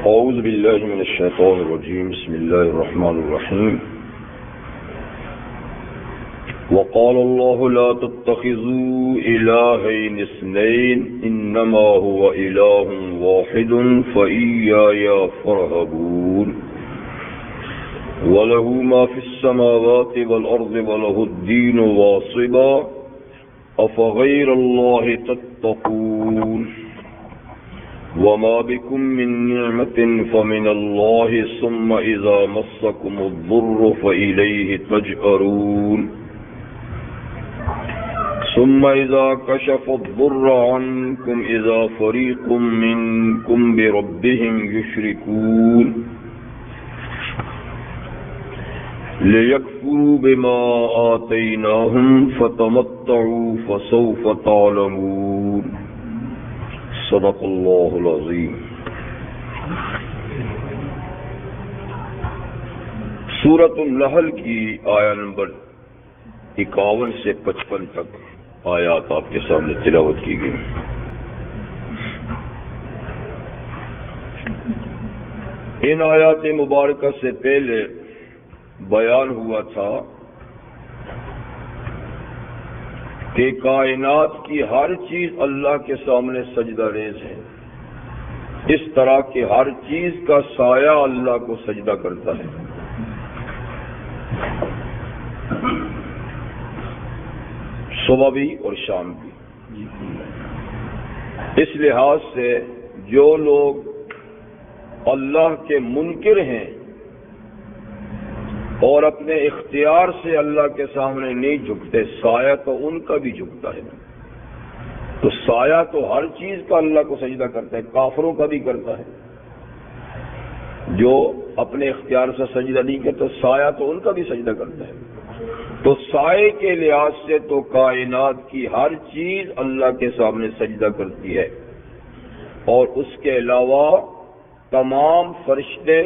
اعوذ باللہ من الشیطان الرجیم بسم اللہ الرحمن الرحیم وقال اللہ لا تتخذوا الہین اثنین انما هو الہ واحد فإیایا فارہبون وله ما في السماوات والأرض وله الدين واصبا أفغير الله تتقون وما بكم من نعمة فمن الله ثم إذا مسكم الضر فإليه تجأرون ثم إذا كشف الضر عنكم إذا فريق منكم بربهم يشركون لِيَكْفُرُوا بِمَا آتَيْنَاهُمْ فَتَمَتَّعُوا فَسَوْفَ تَعْلَمُونَ صدق اللہ العظیم۔ سورۃ النحل کی آیہ نمبر 51 سے 55 تک آیات آپ کے سامنے تلاوت کی گئی۔ ان آیات مبارکہ سے پہلے بیان ہوا تھا کہ کائنات کی ہر چیز اللہ کے سامنے سجدہ ریز ہے، اس طرح کہ ہر چیز کا سایہ اللہ کو سجدہ کرتا ہے۔ صبح بھی اور شام بھی۔ اس لحاظ سے جو لوگ اللہ کے منکر ہیں اور اپنے اختیار سے اللہ کے سامنے نہیں جھکتے، سایہ تو ان کا بھی جھکتا ہے۔ تو سایہ تو ہر چیز کا اللہ کو سجدہ کرتا ہے، کافروں کا بھی کرتا ہے۔ جو اپنے اختیار سے سجدہ نہیں کرتا، سایہ تو ان کا بھی سجدہ کرتا ہے۔ تو سائے کے لحاظ سے تو کائنات کی ہر چیز اللہ کے سامنے سجدہ کرتی ہے، اور اس کے علاوہ تمام فرشتے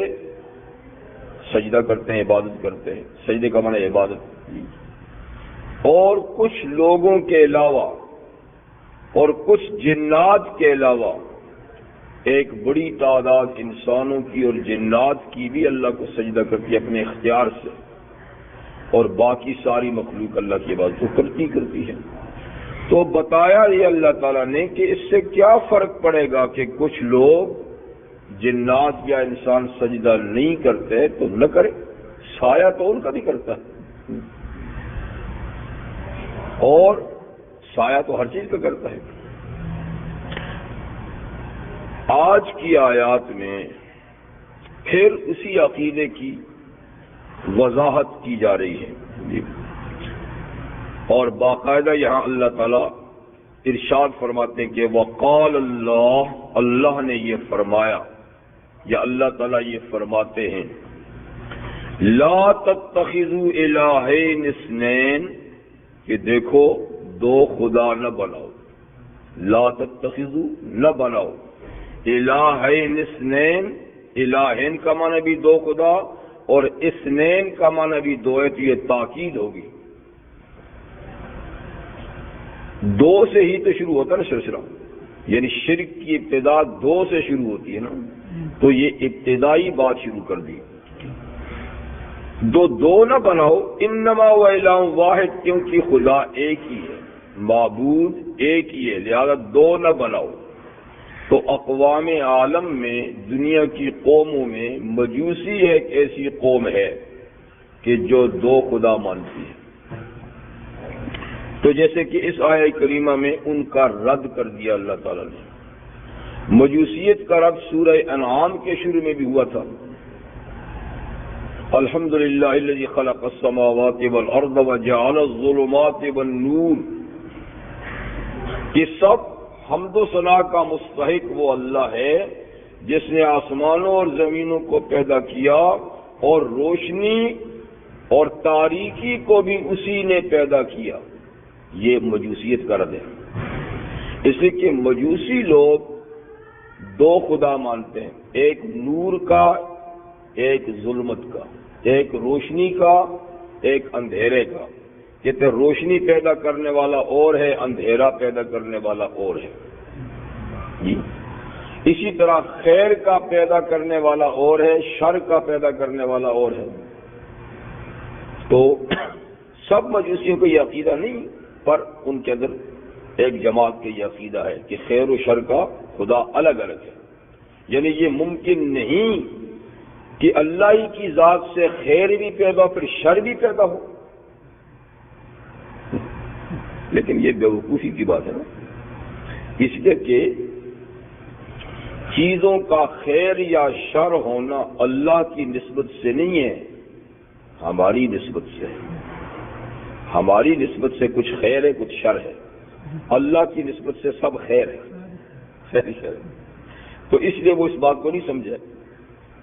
سجدہ کرتے ہیں، عبادت کرتے ہیں۔ سجدے کا معنی عبادت۔ اور کچھ لوگوں کے علاوہ اور کچھ جنات کے علاوہ ایک بڑی تعداد انسانوں کی اور جنات کی بھی اللہ کو سجدہ کرتی ہے اپنے اختیار سے، اور باقی ساری مخلوق اللہ کی عبادت کرتی ہے۔ تو بتایا یہ اللہ تعالیٰ نے کہ اس سے کیا فرق پڑے گا کہ کچھ لوگ جنات یا انسان سجدہ نہیں کرتے تو نہ کرے، سایہ تو ان کا بھی کرتا ہے، اور سایہ تو ہر چیز کا کرتا ہے۔ آج کی آیات میں پھر اسی عقیدے کی وضاحت کی جا رہی ہے، اور باقاعدہ یہاں اللہ تعالیٰ ارشاد فرماتے ہیں کہ وقال اللہ، اللہ نے یہ فرمایا، یا اللہ تعالیٰ یہ فرماتے ہیں لا تتخذوا الہین اثنین، کہ دیکھو دو خدا نہ بناؤ، لا تتخذوا نہ بناؤ، الہین اثنین، الہین کا معنی بھی دو خدا اور اثنین کا معنی بھی دو ہے، تو یہ تاکید ہوگی۔ دو سے ہی تو شروع ہوتا ہے نا سلسلہ، یعنی شرک کی ابتدا دو سے شروع ہوتی ہے نا، تو یہ ابتدائی بات شروع کر دی۔ دو نہ بناؤ، انما و الہ واحد، کیونکہ خدا ایک ہی ہے، معبود ایک ہی ہے، لہذا دو نہ بناؤ۔ تو اقوام عالم میں، دنیا کی قوموں میں مجوسی ایک ایسی قوم ہے کہ جو دو خدا مانتی ہے۔ تو جیسے کہ اس آیہ کریمہ میں ان کا رد کر دیا اللہ تعالیٰ نے۔ مجوسیت کا رد سورہ انعام کے شروع میں بھی ہوا تھا، الحمدللہ الذی خلق السماوات والارض وجعل الظلمات والنور، یہ سب حمد و ثنا کا مستحق وہ اللہ ہے جس نے آسمانوں اور زمینوں کو پیدا کیا، اور روشنی اور تاریکی کو بھی اسی نے پیدا کیا۔ یہ مجوسیت کا رد ہے۔ اس لیے کہ مجوسی لوگ دو خدا مانتے ہیں، ایک نور کا، ایک ظلمت کا، ایک روشنی کا، ایک اندھیرے کا۔ کہتے روشنی پیدا کرنے والا اور ہے، اندھیرا پیدا کرنے والا اور ہے۔ جی اسی طرح خیر کا پیدا کرنے والا اور ہے، شر کا پیدا کرنے والا اور ہے۔ تو سب مجوسیوں کو یہ عقیدہ نہیں، پر ان کے اندر ایک جماعت کا یہ عقیدہ ہے کہ خیر و شر کا خدا الگ الگ ہے۔ یعنی یہ ممکن نہیں کہ اللہ ہی کی ذات سے خیر بھی پیدا پھر شر بھی پیدا ہو، لیکن یہ بیوقوفی کی بات ہے نا، اس لیے کہ چیزوں کا خیر یا شر ہونا اللہ کی نسبت سے نہیں ہے، ہماری نسبت سے ہے۔ ہماری نسبت سے کچھ خیر ہے کچھ شر ہے، اللہ کی نسبت سے سب خیر ہے، خیر شر ہے۔ تو اس لیے وہ اس بات کو نہیں سمجھے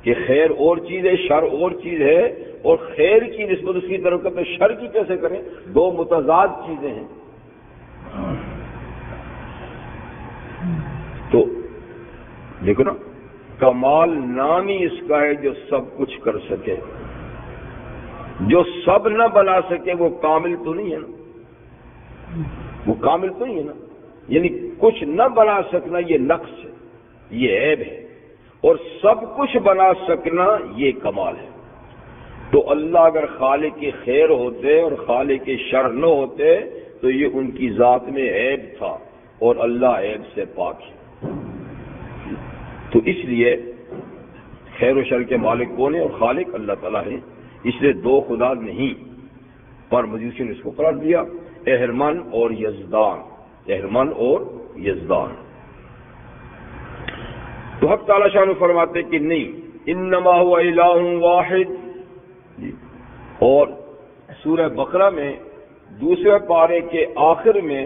کہ خیر اور چیز ہے شر اور چیز ہے، اور خیر کی نسبت اس کی طرف کرتے شر کی کیسے کریں؟ دو متضاد چیزیں ہیں۔ تو دیکھو نا، کمال نام ہی اس کا ہے جو سب کچھ کر سکے، جو سب نہ بنا سکے وہ کامل تو نہیں ہے نا، وہ کامل تو نہیں ہے نا، یعنی کچھ نہ بنا سکنا یہ نقص ہے، یہ عیب ہے، اور سب کچھ بنا سکنا یہ کمال ہے۔ تو اللہ اگر خالق خیر ہوتے اور خالق شر نہ ہوتے تو یہ ان کی ذات میں عیب تھا، اور اللہ عیب سے پاک ہے۔ تو اس لیے خیر و شر کے مالک کون ہے؟ اور خالق اللہ تعالیٰ ہے، اس لیے دو خدا نہیں، پر مجوسی نے اس کو قرار دیا اہرمن اور یزدان، اہرمن اور یزدان۔ تو حق تعالیٰ شان فرماتے کہ نہیں، انما هو الہ واحد۔ اور سورہ بقرہ میں دوسرے پارے کے آخر میں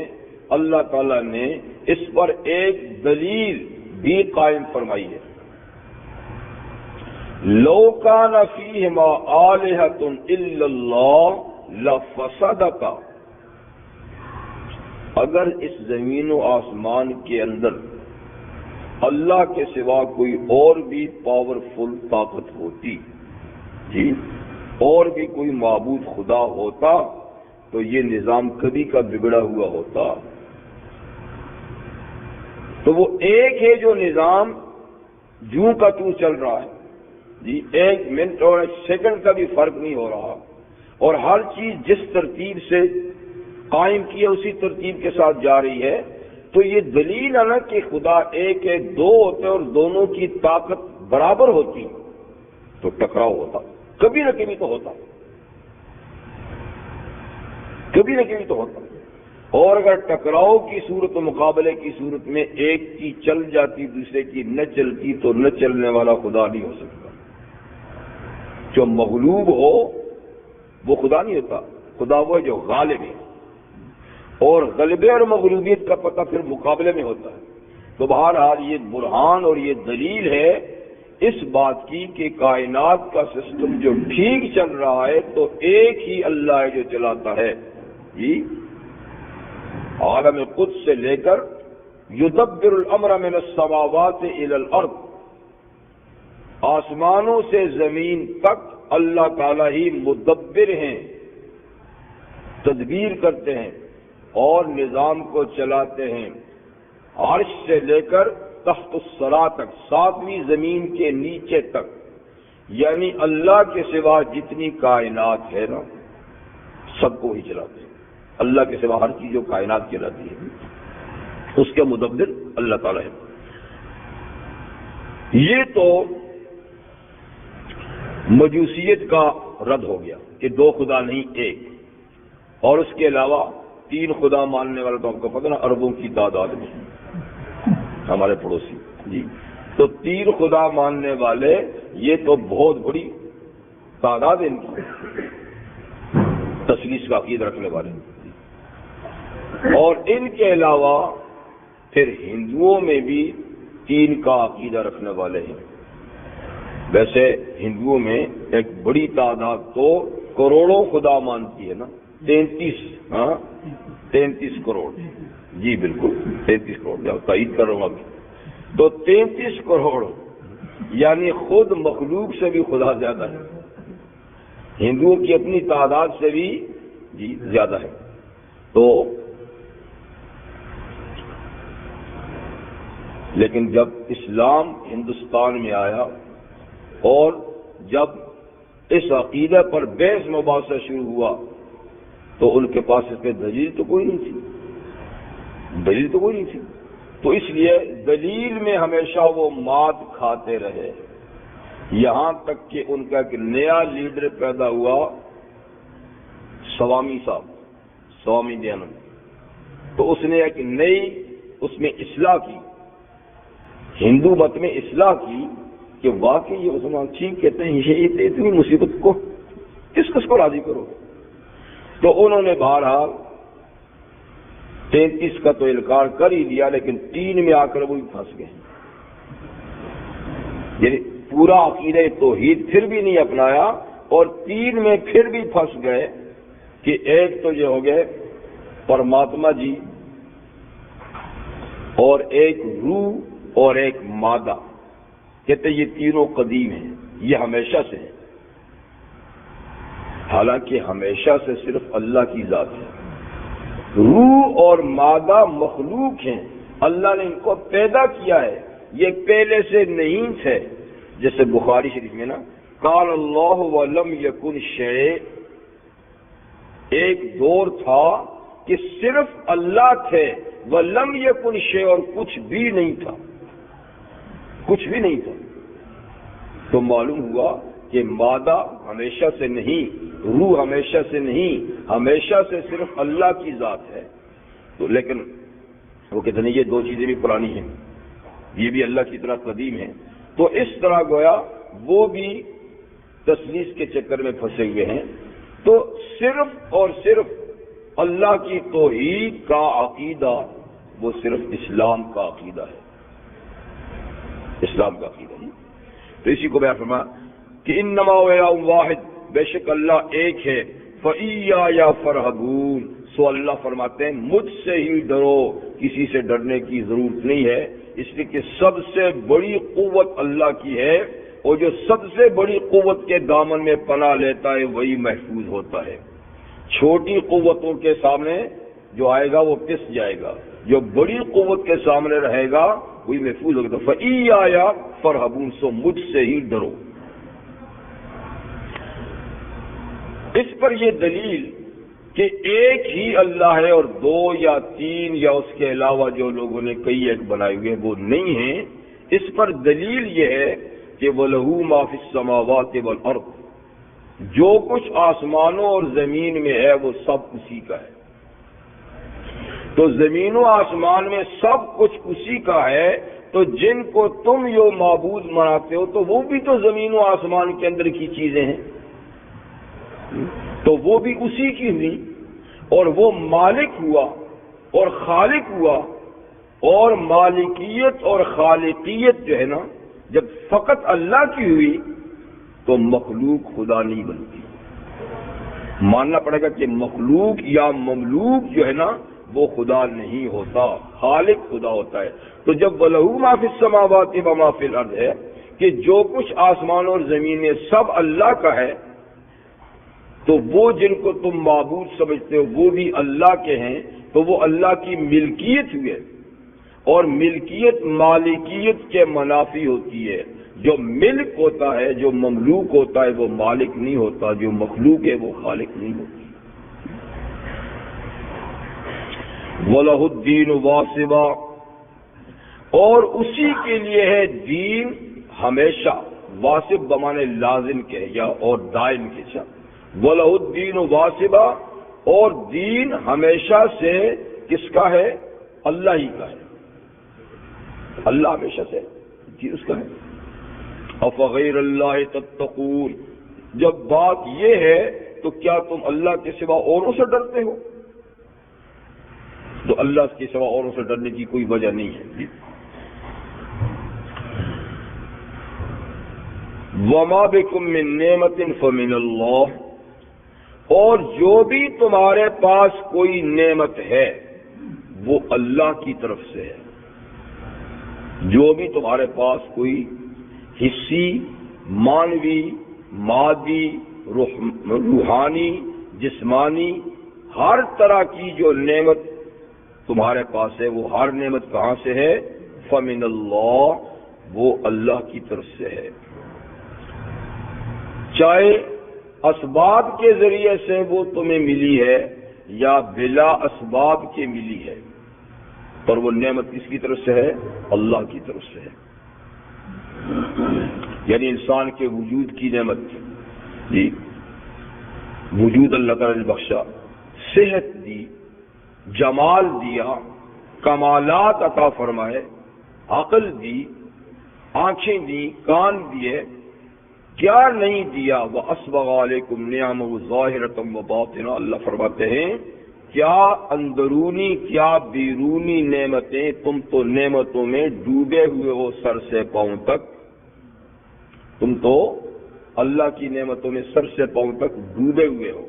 اللہ تعالیٰ نے اس پر ایک دلیل بھی قائم فرمائی ہے، لو کان فیہما آلہۃ الا اللہ لفسدتا۔ اگر اس زمین و آسمان کے اندر اللہ کے سوا کوئی اور بھی پاورفل طاقت ہوتی، جی، اور بھی کوئی معبود خدا ہوتا تو یہ نظام کبھی کا بگڑا ہوا ہوتا۔ تو وہ ایک ہے جو نظام جوں کا توں چل رہا ہے، جی، ایک منٹ اور ایک سیکنڈ کا بھی فرق نہیں ہو رہا، اور ہر چیز جس ترتیب سے قائم کی ہے اسی ترتیب کے ساتھ جا رہی ہے۔ تو یہ دلیل ہے نا کہ خدا ایک ہے، دو ہوتے اور دونوں کی طاقت برابر ہوتی تو ٹکراؤ ہوتا، کبھی نہ کبھی تو ہوتا، کبھی نہ کبھی تو ہوتا۔ اور اگر ٹکراؤ کی صورت و مقابلے کی صورت میں ایک کی چل جاتی دوسرے کی نہ چلتی تو نہ چلنے والا خدا نہیں ہو سکتا۔ جو مغلوب ہو وہ خدا نہیں ہوتا، خدا وہ ہے جو غالب ہے، اور غلبے اور مغلوبیت کا پتہ پھر مقابلے میں ہوتا ہے۔ تو بہرحال یہ برہان اور یہ دلیل ہے اس بات کی کہ کائنات کا سسٹم جو ٹھیک چل رہا ہے تو ایک ہی اللہ ہے جو چلاتا ہے، جی، عالم قدس سے لے کر یدبر الامر من السماوات الى الارض، آسمانوں سے زمین تک اللہ تعالیٰ ہی مدبر ہیں، تدبیر کرتے ہیں اور نظام کو چلاتے ہیں، عرش سے لے کر تحت الثری تک، ساتویں زمین کے نیچے تک، یعنی اللہ کے سوا جتنی کائنات ہے نا سب کو ہی چلاتے ہیں۔ اللہ کے سوا ہر چیز جو کائنات چلاتی ہے اس کے مدبر اللہ تعالیٰ ہے۔ یہ تو مجوسیت کا رد ہو گیا کہ دو خدا نہیں ایک، اور اس کے علاوہ تین خدا ماننے والا تو آپ کو پتہ نا اربوں کی تعداد میں ہمارے پڑوسی، جی، تو تین خدا ماننے والے یہ تو بہت بڑی تعداد ہے ان کی، تثلیث کا عقیدہ رکھنے والے۔ اور ان کے علاوہ پھر ہندوؤں میں بھی تین کا عقیدہ رکھنے والے ہیں۔ ویسے ہندوؤں میں ایک بڑی تعداد تو کروڑوں خدا مانتی ہے نا، 33 کروڑ، جی بالکل 33 کروڑ، تائید کر رہا ہوں ابھی، تو 33 کروڑ یعنی خود مخلوق سے بھی خدا زیادہ ہے، ہندوؤں کی اپنی تعداد سے بھی جی زیادہ ہے۔ تو لیکن جب اسلام ہندوستان میں آیا اور جب اس عقیدہ پر بحث مباحثہ شروع ہوا تو ان کے پاس اس پہ دلیل تو کوئی نہیں تھی، تو اس لیے دلیل میں ہمیشہ وہ مات کھاتے رہے، یہاں تک کہ ان کا ایک نیا لیڈر پیدا ہوا، سوامی دیانند، تو اس نے ایک نئی اس میں اصلاح کی، ہندو مت میں اصلاح کی کہ واقعی یہ مسلمان ٹھیک کہتے ہیں، یہ اتنی مصیبت کو کس کو راضی کرو. تو انہوں نے بہرحال 33 کا تو انکار کر ہی دیا، لیکن 3 میں آ کر وہ پھنس گئے، یعنی پورا عقیدہ توحید پھر بھی نہیں اپنایا، اور 3 میں پھر بھی پھنس گئے کہ ایک تو یہ ہو گئے پرماتما جی، اور ایک روح اور ایک مادہ، کہتے یہ تینوں قدیم ہیں، یہ ہمیشہ سے ہیں، حالانکہ ہمیشہ سے صرف اللہ کی ذات ہے. روح اور مادہ مخلوق ہیں، اللہ نے ان کو پیدا کیا ہے، یہ پہلے سے نہیں تھے. جیسے بخاری شریف میں نا قال اللہ ولم یکن شیء، ایک دور تھا کہ صرف اللہ تھے، ولم یکن شیء، اور کچھ بھی نہیں تھا. تو معلوم ہوا کہ مادہ ہمیشہ سے نہیں، روح ہمیشہ سے نہیں، ہمیشہ سے صرف اللہ کی ذات ہے. تو لیکن وہ کہتے ہیں یہ 2 چیزیں بھی پرانی ہیں، یہ بھی اللہ کی طرح قدیم ہیں. تو اس طرح گویا وہ بھی تثلیث کے چکر میں پھنسے ہوئے ہیں. تو صرف اور صرف اللہ کی توحید کا عقیدہ وہ صرف اسلام کا عقیدہ ہے، اسلام کا عقیدہ ہے. تو اسی کو بیان فرمایا کہ انما هو الہ واحد، بے شک اللہ ایک ہے، فإیایا فارہبون، سو اللہ فرماتے ہیں مجھ سے ہی ڈرو، کسی سے ڈرنے کی ضرورت نہیں ہے، اس لیے کہ سب سے بڑی قوت اللہ کی ہے، اور جو سب سے بڑی قوت کے دامن میں پناہ لیتا ہے وہی محفوظ ہوتا ہے. چھوٹی قوتوں کے سامنے جو آئے گا وہ پس جائے گا، جو بڑی قوت کے سامنے رہے گا وہی محفوظ ہوگا. فإیایا فارہبون، سو مجھ سے ہی ڈرو. اس پر یہ دلیل کہ ایک ہی اللہ ہے اور 2 یا 3 یا اس کے علاوہ جو لوگوں نے کئی ایک بنائے ہوئے وہ نہیں ہیں، اس پر دلیل یہ ہے کہ وَلَهُ مَا فِي السَّمَاوَاتِ وَالْأَرْضِ، جو کچھ آسمانوں اور زمین میں ہے وہ سب اسی کا ہے. تو زمین و آسمان میں سب کچھ اسی کا ہے، تو جن کو تم یہ معبود مناتے ہو تو وہ بھی تو زمین و آسمان کے اندر کی چیزیں ہیں، تو وہ بھی اسی کی ہوئی، اور وہ مالک ہوا اور خالق ہوا. اور مالکیت اور خالقیت جو ہے نا جب فقط اللہ کی ہوئی تو مخلوق خدا نہیں بنتی. ماننا پڑے گا کہ مخلوق یا مملوک جو ہے نا وہ خدا نہیں ہوتا، خالق خدا ہوتا ہے. تو جب وَلَهُ مَا فِي السَّمَاوَاتِ وَمَا فِي الْأَرْضِ ہے کہ جو کچھ آسمان اور زمین میں سب اللہ کا ہے، تو وہ جن کو تم معبود سمجھتے ہو وہ بھی اللہ کے ہیں، تو وہ اللہ کی ملکیت ہوئی ہے. اور ملکیت مالکیت کے منافی ہوتی ہے. جو ملک ہوتا ہے، جو مملوک ہوتا ہے وہ مالک نہیں ہوتا، جو مخلوق ہے وہ خالق نہیں ہوتا. وَلَهُ الدِّينُ وَاصِبًا، اور اسی کے لیے ہے دین ہمیشہ، واصب بمانے لازم کے یا اور دائم کے ساتھ. وَلَهُ الدِّينُ وَاصِبًا، اور دین ہمیشہ سے کس کا ہے؟ اللہ ہی کا ہے. اللہ ہمیشہ سے دین اس کا ہے. أَفَغَيْرَ اللَّهِ تَتَّقُونَ، جب بات یہ ہے تو کیا تم اللہ کے سوا اوروں سے ڈرتے ہو؟ تو اللہ کے سوا اوروں سے ڈرنے کی کوئی وجہ نہیں ہے. وَمَا بِكُم مِّن نِّعْمَةٍ فَمِنَ اللَّهِ، اور جو بھی تمہارے پاس کوئی نعمت ہے وہ اللہ کی طرف سے ہے. جو بھی تمہارے پاس کوئی حصی، مانوی، مادی، روحانی، جسمانی، ہر طرح کی جو نعمت تمہارے پاس ہے وہ ہر نعمت کہاں سے ہے؟ فمن اللہ، وہ اللہ کی طرف سے ہے، چاہے اسباب کے ذریعے سے وہ تمہیں ملی ہے یا بلا اسباب کے ملی ہے، پر وہ نعمت کس کی طرف سے ہے؟ اللہ کی طرف سے ہے۔ یعنی انسان کے وجود کی نعمت، جی وجود اللہ تعالی نے بخشا، صحت دی، جمال دیا، کمالات عطا فرمائے، عقل دی، آنکھیں دی، کان دیے، کیا نہیں دیا؟ وَأَسْبَغَ عَلَيْكُمْ نِعَمَهُ ظَاهِرَةً وَبَاطِنَةً، اللہ فرماتے ہیں کیا اندرونی کیا بیرونی نعمتیں، تم تو نعمتوں میں ڈوبے ہوئے ہو سر سے پاؤں تک، تم تو اللہ کی نعمتوں میں سر سے پاؤں تک ڈوبے ہوئے ہو۔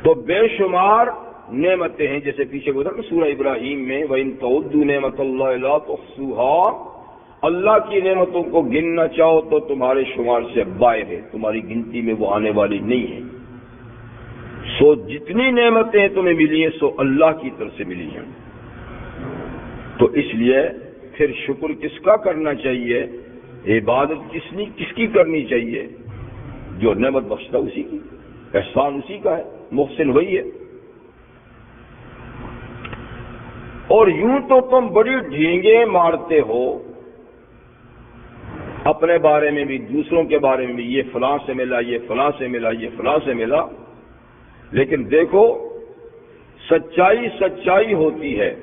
تو بے شمار نعمتیں ہیں، جیسے پیچھے گزر سورہ ابراہیم میں وَإِن تَعُدُّوا نِعْمَتَ اللَّهِ لَا تُحْصُوهَا، اللہ کی نعمتوں کو گننا چاہو تو تمہارے شمار سے باہر ہے، تمہاری گنتی میں وہ آنے والی نہیں ہے۔ سو جتنی نعمتیں تمہیں ملی ہیں سو اللہ کی طرف سے ملی ہیں۔ تو اس لیے پھر شکر کس کا کرنا چاہیے؟ عبادت کس کی کرنی چاہیے؟ جو نعمت بخشتا اسی کی، احسان اسی کا ہے، محسن وہی ہے۔ اور یوں تو تم بڑی ڈھینگیں مارتے ہو اپنے بارے میں بھی، دوسروں کے بارے میں بھی، یہ فلاں سے ملا، یہ فلاں سے ملا، یہ فلاں سے ملا، لیکن دیکھو سچائی ہوتی ہے۔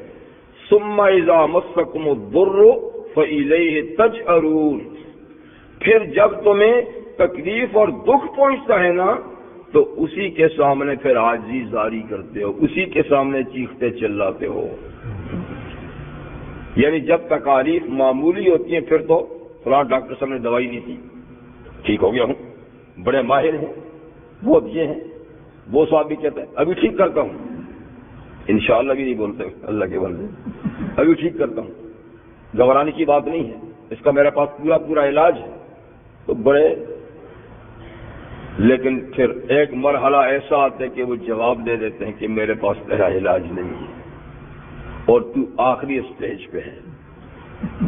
ثم اذا مسکم الضر فالیہ تجأرون، پھر جب تمہیں تکلیف اور دکھ پہنچتا ہے نا تو اسی کے سامنے پھر عاجزی ظاہر کرتے ہو، اسی کے سامنے چیختے چلاتے ہو۔ یعنی جب تکالیف معمولی ہوتی ہیں پھر تو فلاں ڈاکٹر صاحب نے دوائی نہیں دی، ٹھیک ہو گیا ہوں، بڑے ماہر ہیں، بہت یہ ہیں، وہ صاحب بھی کہتے ہیں ابھی ٹھیک کرتا ہوں، انشاءاللہ بھی نہیں بولتے اللہ کے بندے، ابھی ٹھیک کرتا ہوں، گھبرانے کی بات نہیں ہے، اس کا میرے پاس پورا علاج ہے۔ تو بڑے، لیکن پھر ایک مرحلہ ایسا آتا ہے کہ وہ جواب دے دیتے ہیں کہ میرے پاس تیرا علاج نہیں ہے اور تو آخری اسٹیج پہ ہے،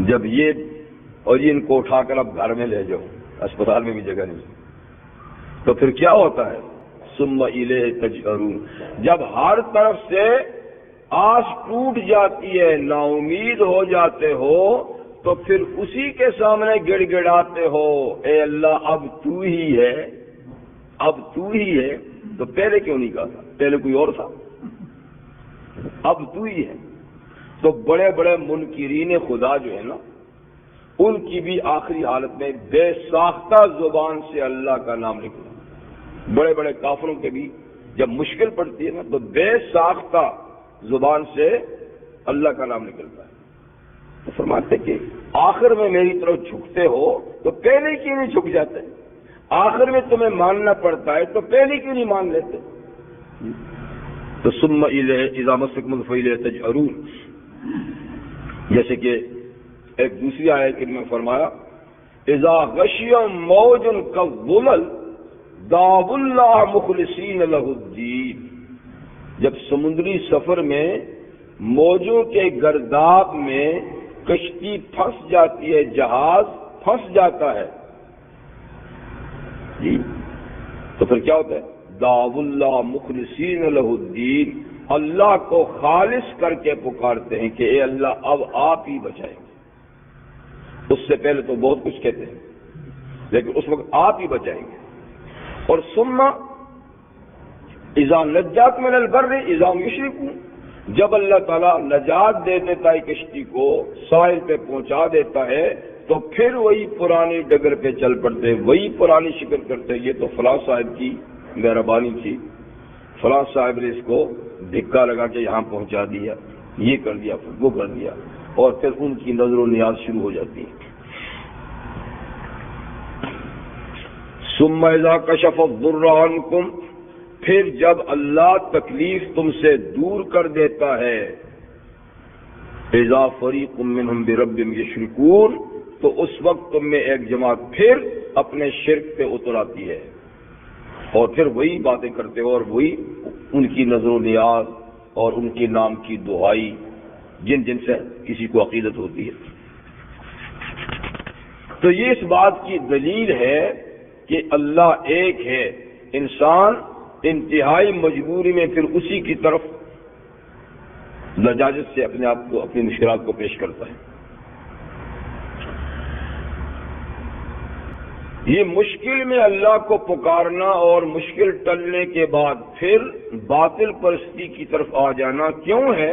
جب یہ اور ان کو اٹھا کر اب گھر میں لے جاؤ، اسپتال میں بھی جگہ نہیں، تو پھر کیا ہوتا ہے؟ ثم الیہ تجأرون، جب ہر طرف سے آس ٹوٹ جاتی ہے، نا امید ہو جاتے ہو، تو پھر اسی کے سامنے گڑ گڑاتے ہو، اے اللہ اب تو ہی ہے، اب تو ہی ہے، تو پہلے کیوں نہیں کہا تھا؟ پہلے کوئی اور تھا، اب تو ہی ہے۔ تو بڑے بڑے منکرین خدا جو ہے نا، ان کی بھی آخری حالت میں بے ساختہ زبان سے اللہ کا نام نکلا۔ بڑے بڑے کافروں کے بھی جب مشکل پڑتی ہے نا تو بے ساختہ زبان سے اللہ کا نام نکلتا ہے۔ تو فرماتے کہ آخر میں میری طرف جھکتے ہو تو پہلے کیوں نہیں جھک جاتے؟ آخر میں تمہیں ماننا پڑتا ہے تو پہلے کیوں نہیں مان لیتے؟ تو ثم الیہ اذا مسکم فالیہ تجأرون، جیسے کہ ایک دوسری آیت میں فرمایا اذا غشیہم موج کالظلل دعوا اللہ مخلصین لہ الدین، جب سمندری سفر میں موجوں کے گرداب میں کشتی پھنس جاتی ہے، جہاز پھنس جاتا ہے جی، تو پھر کیا ہوتا ہے؟ دعوا اللہ مخلصین لہ الدین، اللہ کو خالص کر کے پکارتے ہیں کہ اے اللہ اب آپ ہی بچائیں گے۔ اس سے پہلے تو بہت کچھ کہتے ہیں لیکن اس وقت آپ ہی بچائیں گے۔ اور ثم اذا نجاکم من البر اذا هم یشرکون، جب اللہ تعالیٰ نجات دے دیتا ہے کشتی کو، ساحل پہ پہنچا دیتا ہے، تو پھر وہی پرانی ڈگر پہ چل پڑتے، وہی پرانی شکر کرتے، یہ تو فلاں صاحب کی مہربانی تھی، فلاں صاحب نے اس کو دھکا لگا کے یہاں پہنچا دیا، یہ کر دیا، وہ کر دیا، اور پھر ان کی نظر و نیاز شروع ہو جاتی ہے۔ ثم اذا کشف الضر عنکم، پھر جب اللہ تکلیف تم سے دور کر دیتا ہے، اذا فریق منہم بربہم یشرکون، تو اس وقت تم میں ایک جماعت پھر اپنے شرک پہ اتر آتی ہے اور پھر وہی باتیں کرتے ہو اور وہی ان کی نظر و نیاز اور ان کے نام کی دعائی جن سے کسی کو عقیدت ہوتی ہے۔ تو یہ اس بات کی دلیل ہے کہ اللہ ایک ہے، انسان انتہائی مجبوری میں پھر اسی کی طرف لجاجت سے اپنے آپ کو، اپنی مشکلات کو پیش کرتا ہے۔ یہ مشکل میں اللہ کو پکارنا اور مشکل ٹلنے کے بعد پھر باطل پرستی کی طرف آ جانا کیوں ہے؟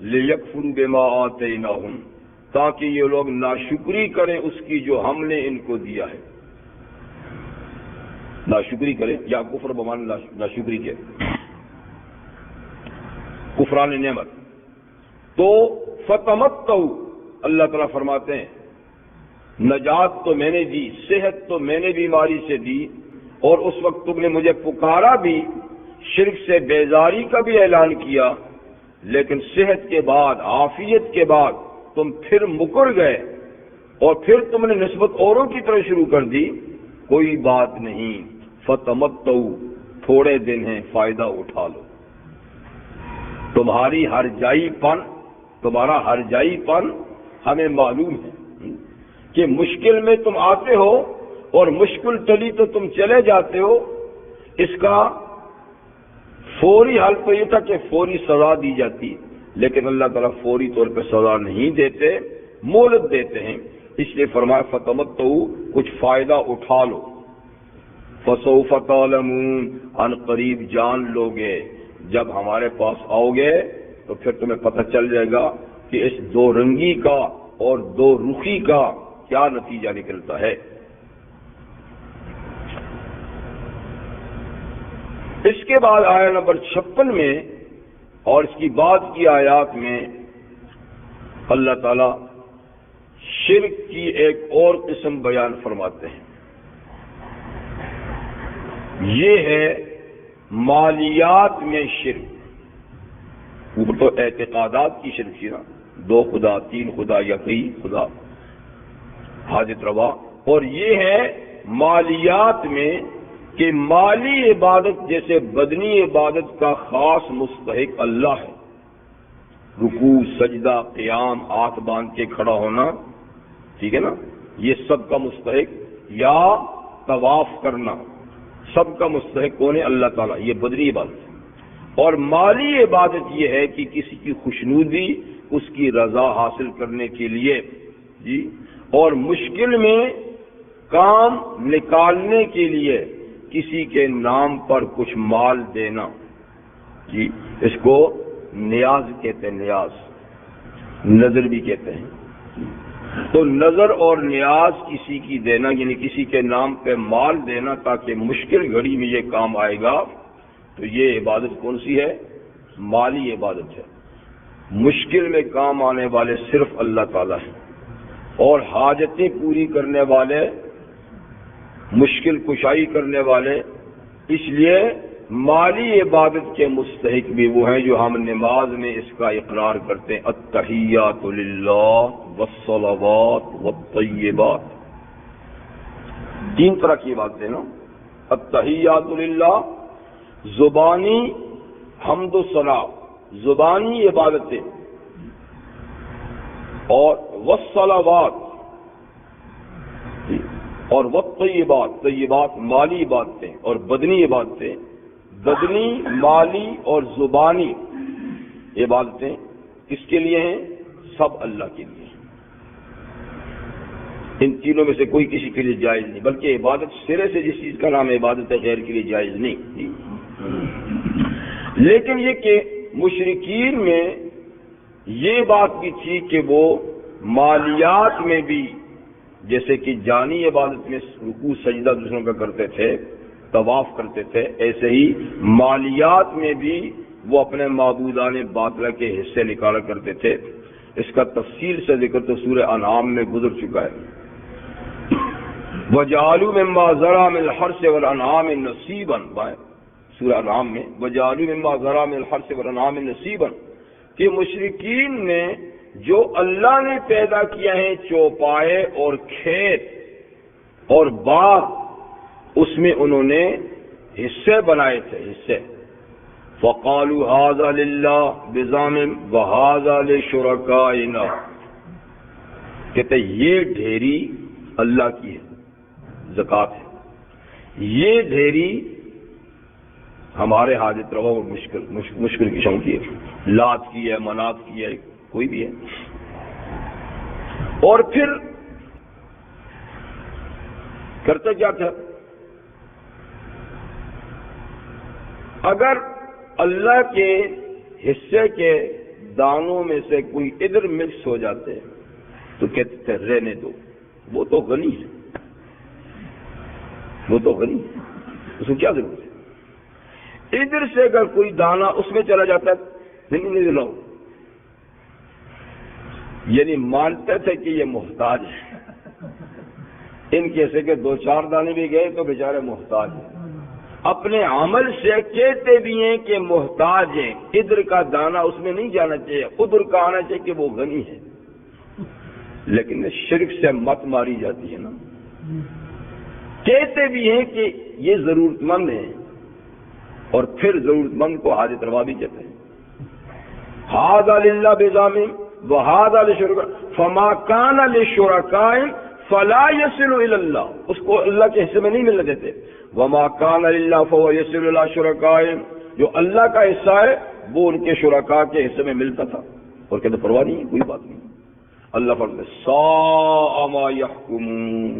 لِيَكْفُرُوا بِمَا آتَيْنَاهُمْ، تاکہ یہ لوگ ناشکری کریں اس کی جو ہم نے ان کو دیا ہے۔ ناشکری کریں یا کفر بمان ناشکری کے، کفران نعمت۔ تو فَتَمَتَّعُوا، اللہ تعالیٰ فرماتے ہیں نجات تو میں نے دی، صحت تو میں نے بیماری سے دی، اور اس وقت تم نے مجھے پکارا بھی، شرک سے بیزاری کا بھی اعلان کیا، لیکن صحت کے بعد، عافیت کے بعد تم پھر مکر گئے اور پھر تم نے نسبت اوروں کی طرف شروع کر دی۔ کوئی بات نہیں، فتمتعوا، تھوڑے دن ہیں، فائدہ اٹھا لو۔ تمہاری تمہارا ہر جائی پن ہمیں معلوم ہے کہ مشکل میں تم آتے ہو اور مشکل ٹلی تو تم چلے جاتے ہو۔ اس کا فوری حل تو یہ تھا کہ فوری سزا دی جاتی، لیکن اللہ تعالیٰ فوری طور پہ سزا نہیں دیتے، مہلت دیتے ہیں۔ اس لیے فرمایا فتمتعوا، کچھ فائدہ اٹھا لو۔ فسوف تعلمون، ان قریب جان لوگے، جب ہمارے پاس آؤ گے تو پھر تمہیں پتہ چل جائے گا کہ اس دو رنگی کا اور دو رخی کا کیا نتیجہ نکلتا ہے۔ اس کے بعد آیت نمبر 56 میں اور اس کی بعد کی آیات میں اللہ تعالی شرک کی ایک اور قسم بیان فرماتے ہیں۔ یہ ہے مالیات میں شرک۔ وہ تو اعتقادات کی شرک تھی نا، 2 خدا، 3 خدا یا کئی خدا، حاجت روا۔ اور یہ ہے مالیات میں کہ مالی عبادت جیسے بدنی عبادت کا خاص مستحق اللہ ہے، رکوع، سجدہ، قیام، ہاتھ باندھ کے کھڑا ہونا، ٹھیک ہے نا، یہ سب کا مستحق، یا طواف کرنا، سب کا مستحق کون ہے؟ اللہ تعالیٰ۔ یہ بدنی عبادت ہے۔ اور مالی عبادت یہ ہے کہ کسی کی خوشنودی، اس کی رضا حاصل کرنے کے لیے جی، اور مشکل میں کام نکالنے کے لیے کسی کے نام پر کچھ مال دینا، جی، اس کو نیاز کہتے ہیں، نیاز، نظر بھی کہتے ہیں۔ تو نظر اور نیاز کسی کی دینا، یعنی کسی کے نام پہ مال دینا تاکہ مشکل گھڑی میں یہ کام آئے گا، تو یہ عبادت کون سی ہے؟ مالی عبادت ہے۔ مشکل میں کام آنے والے صرف اللہ تعالیٰ ہیں، اور حاجتیں پوری کرنے والے، مشکل کشائی کرنے والے، اس لیے مالی عبادت کے مستحق بھی وہ ہیں جو ہم نماز میں اس کا اقرار کرتے ہیں، التحیات للہ والصلوات والطیبات۔ 3 طرح کی باتیں نا، التحیات للہ، زبانی حمد و ثنا، زبانی عبادتیں، اور والصلوات، اور والطیبات، طیبات مالی عبادتیں، اور بدنی عبادتیں، بدنی، مالی اور زبانی عبادتیں کس کے لیے ہیں؟ سب اللہ کے لیے ہیں۔ ان تینوں میں سے کوئی کسی کے لیے جائز نہیں، بلکہ عبادت سرے سے جس چیز کا نام عبادت ہے غیر کے لیے جائز نہیں۔ لیکن یہ کہ مشرکین میں یہ بات بھی تھی کہ وہ مالیات میں بھی، جیسے کہ جانی عبادت میں رکوع سجدہ دوسروں کا کرتے تھے، طواف کرتے تھے، ایسے ہی مالیات میں بھی وہ اپنے معبودان باطلہ کے حصے نکالا کرتے تھے۔ اس کا تفصیل سے ذکر تو سورہ انعام میں گزر چکا ہے۔ وَجَعَلُوا مِمَّا ذَرَأَ مِنَ الْحَرْثِ وَالْأَنْعَامِ نَصِيبًا، سورہ انعام میں وَجَعَلُوا مِمَّا ذَرَأَ مِنَ الْحَرْثِ وَالْأَنْعَامِ نَصِيبًا، کہ مشرکین نے جو اللہ نے پیدا کیا ہے چوپائے اور کھیت اور باغ، اس میں انہوں نے حصے بنائے تھے، حصے، فقالوا هذا للہ بزعمہم وهذا لشرکائنا، کہتے یہ ڈھیری اللہ کی ہے، زکوٰۃ ہے، یہ ڈھیری ہمارے حاجت روا اور مشکل کشوں کی ہے، لات کی ہے، منات کی ہے، کوئی بھی ہے۔ اور پھر کرتے کیا تھا؟ اگر اللہ کے حصے کے دانوں میں سے کوئی ادھر مکس ہو جاتے تو کہتے تھے رہنے دو، وہ تو غنی ہے، وہ تو غنی ہے، اس کو کیا ضرورت ہے؟ ادھر سے اگر کوئی دانہ اس میں چلا جاتا ہے نہیں لاؤ، یعنی مانتے تھے کہ یہ محتاج ہے، ان کیسے کہ دو چار دانے بھی گئے تو بیچارے محتاج ہیں، اپنے عمل سے کہتے بھی ہیں کہ محتاج ہیں، ادھر کا دانہ اس میں نہیں جانا چاہیے، ادھر کا آنا چاہیے کہ وہ غنی ہے، لیکن شرک سے مت ماری جاتی ہے نا۔ کہتے بھی ہیں کہ یہ ضرورت مند ہے، اور پھر ضرورت مند کو حاجت روا بھی کہتے ہیں۔ ھذا للہ بزعمہم وھذا لشرکائہم فما کان للشرکائہم فلا یصل الی اللہ، اس کو اللہ کے حصے میں نہیں ملنے دیتے۔ وما کان للہ فهو یصل الی شرکائہم، جو اللہ کا حصہ ہے وہ ان کے شرکاء کے حصے میں ملتا تھا، اور کہتے پرواہ نہیں، کوئی بات نہیں۔ اللہ فرماتے ساء ما یحکمون،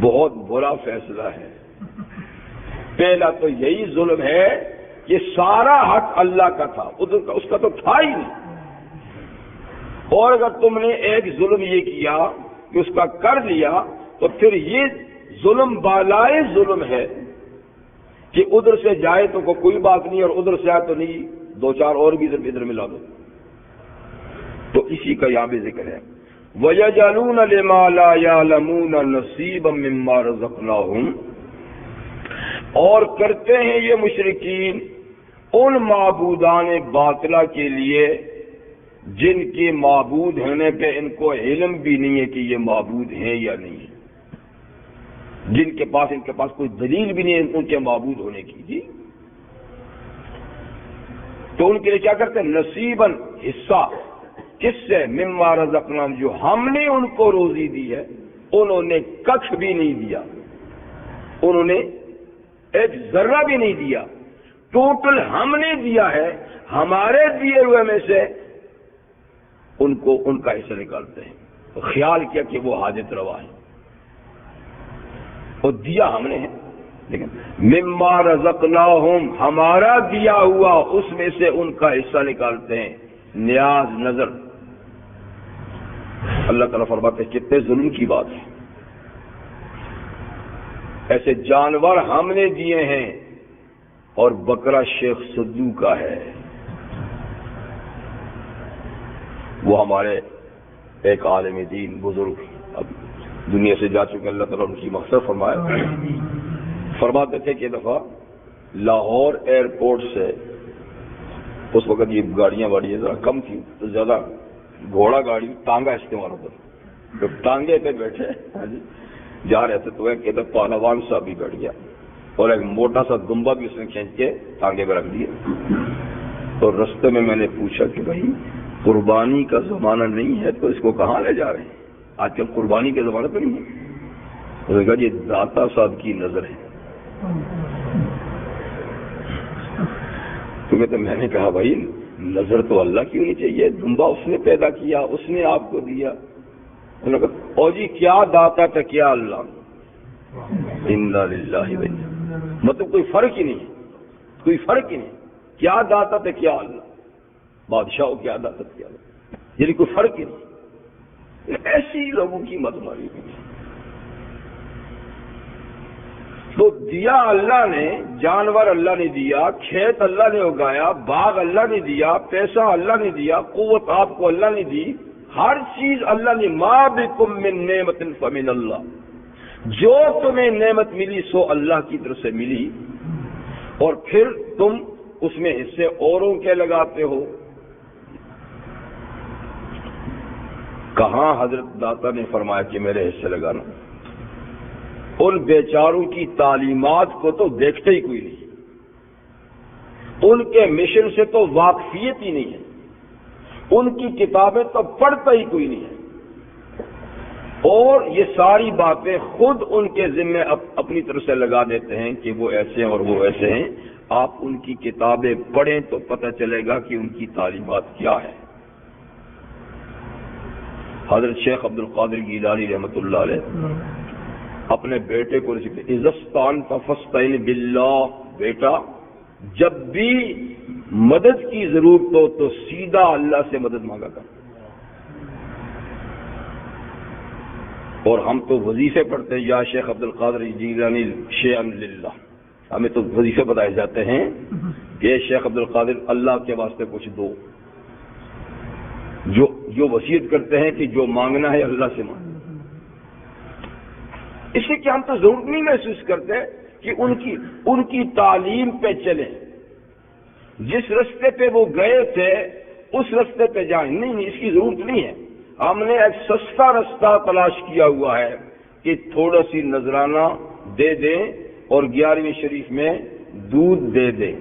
بہت برا فیصلہ ہے۔ پہلا تو یہی ظلم ہے کہ سارا حق اللہ کا تھا، ادھر کا اس کا تو تھا ہی نہیں، اور اگر تم نے ایک ظلم یہ کیا کہ اس کا کر لیا تو پھر یہ ظلم بالائے ظلم ہے کہ ادھر سے جائے تو کوئی بات نہیں، اور ادھر سے آئے تو نہیں، دو چار اور بھی ادھر ملا دو۔ تو اسی کا یہاں بھی ذکر ہے وَيَجْعَلُونَ لِمَا لَا يَعْلَمُونَ نَصِيبًا مِّمَّا رَزَقْنَاهُمْ، اور کرتے ہیں یہ مشرکین ان معبودان باطلہ کے لیے جن کے معبود ہونے پہ ان کو علم بھی نہیں ہے کہ یہ معبود ہیں یا نہیں ہے، جن کے پاس ان کے پاس کوئی دلیل بھی نہیں ہے ان کے معبود ہونے کی، جی تو ان کے لیے کیا کرتے ہیں؟ نصیباً، حصہ، کس سے؟ مما رزقناہم، جو ہم نے ان کو روزی دی ہے، انہوں نے کچھ بھی نہیں دیا، انہوں نے ایک ذرہ بھی نہیں دیا، ٹوٹل ہم نے دیا ہے، ہمارے دیے ہوئے میں سے ان کو ان کا حصہ نکالتے ہیں، خیال کیا کہ وہ حاجت روا ہے، اور دیا ہم نے ہے، لیکن مما رزقناہم، ہمارا دیا ہوا اس میں سے ان کا حصہ نکالتے ہیں، نیاز نظر۔ اللہ تعالیٰ فرماتے ہیں کتنے ظلم کی بات ہے، ایسے جانور ہم نے دیے ہیں اور بکرا شیخ سدو کا ہے۔ وہ ہمارے ایک عالم دین بزرگ اب دنیا سے جا چکے، اللہ تعالیٰ ان کی مغفرت فرمائے، فرماتے تھے کہ دفعہ لاہور ایئرپورٹ سے، اس وقت یہ گاڑیاں واڑیاں ذرا کم تھی تو زیادہ گھوڑا گاڑی ٹانگا استعمال ہوتا تھا، جب ٹانگے پہ بیٹھے جا رہے تھے تو ایک ادھر پہلوان صاحب بھی بیٹھ گیا اور ایک موٹا سا دمبا بھی اس نے کھینچ کے ٹانگے پہ رکھ دیا۔ تو رستے میں میں نے پوچھا کہ بھائی قربانی کا زمانہ نہیں ہے تو اس کو کہاں لے جا رہے ہیں؟ آج کل قربانی کے زمانہ تو نہیں ہے۔ اس نے کہا یہ داتا صاحب کی نظر ہے۔ تو کہتے میں نے کہا بھائی نظر تو اللہ کی ہونی چاہیے، دمبا اس نے پیدا کیا، اس نے آپ کو دیا۔ انہوں نے کہا او جی کیا داتا تھا کیا اللہ، انا للہ و انا، مطلب کوئی فرق ہی نہیں، کوئی فرق ہی نہیں، کیا داتا تھا کیا اللہ، بادشاہ ہو کیا داتا تھا کیا اللہ، یعنی کوئی فرق ہی نہیں۔ ایسی لوگوں کی مت ماری ہوئی۔ تو دیا اللہ نے، جانور اللہ نے دیا، کھیت اللہ نے اگایا، باغ اللہ نے دیا، پیسہ اللہ نے دیا، قوت آپ کو اللہ نے دی، ہر چیز اللہ نے، ما بکم من نعمت فمن اللہ، جو تمہیں نعمت ملی سو اللہ کی طرف سے ملی، اور پھر تم اس میں حصے اوروں کے لگاتے ہو۔ کہاں حضرت داتا نے فرمایا کہ میرے حصے لگانا؟ ان بیچاروں کی تعلیمات کو تو دیکھتے ہی کوئی نہیں، ان کے مشن سے تو واقفیت ہی نہیں ہے، ان کی کتابیں تو پڑھتا ہی کوئی نہیں ہے، اور یہ ساری باتیں خود ان کے ذمے اپنی طرف سے لگا دیتے ہیں کہ وہ ایسے ہیں اور وہ ایسے ہیں۔ آپ ان کی کتابیں پڑھیں تو پتہ چلے گا کہ ان کی تعلیمات کیا ہے۔ حضرت شیخ عبد القادر گیلانی رحمۃ اللہ علیہ اپنے بیٹے کو اذستانت فاستعن باللہ، بیٹا جب بھی مدد کی ضرورت ہو تو سیدھا اللہ سے مدد مانگا کر۔ اور ہم تو وظیفے پڑھتے ہیں، یا شیخ عبد القادر جیلانی شیئا للہ، ہمیں تو وظیفے بتائے جاتے ہیں کہ شیخ عبد القادر اللہ کے واسطے کچھ دو، جو وصیت کرتے ہیں کہ جو مانگنا ہے اللہ سے مانگنا۔ اس لیے کہ ہم تو ضرورت نہیں محسوس کرتے کہ ان کی تعلیم پہ چلیں، جس رستے پہ وہ گئے تھے اس رستے پہ جائیں، نہیں، اس کی ضرورت نہیں ہے۔ ہم نے ایک سستا رستہ تلاش کیا ہوا ہے کہ تھوڑا سی نذرانہ دے دیں اور 11ویں شریف میں دودھ دے دیں۔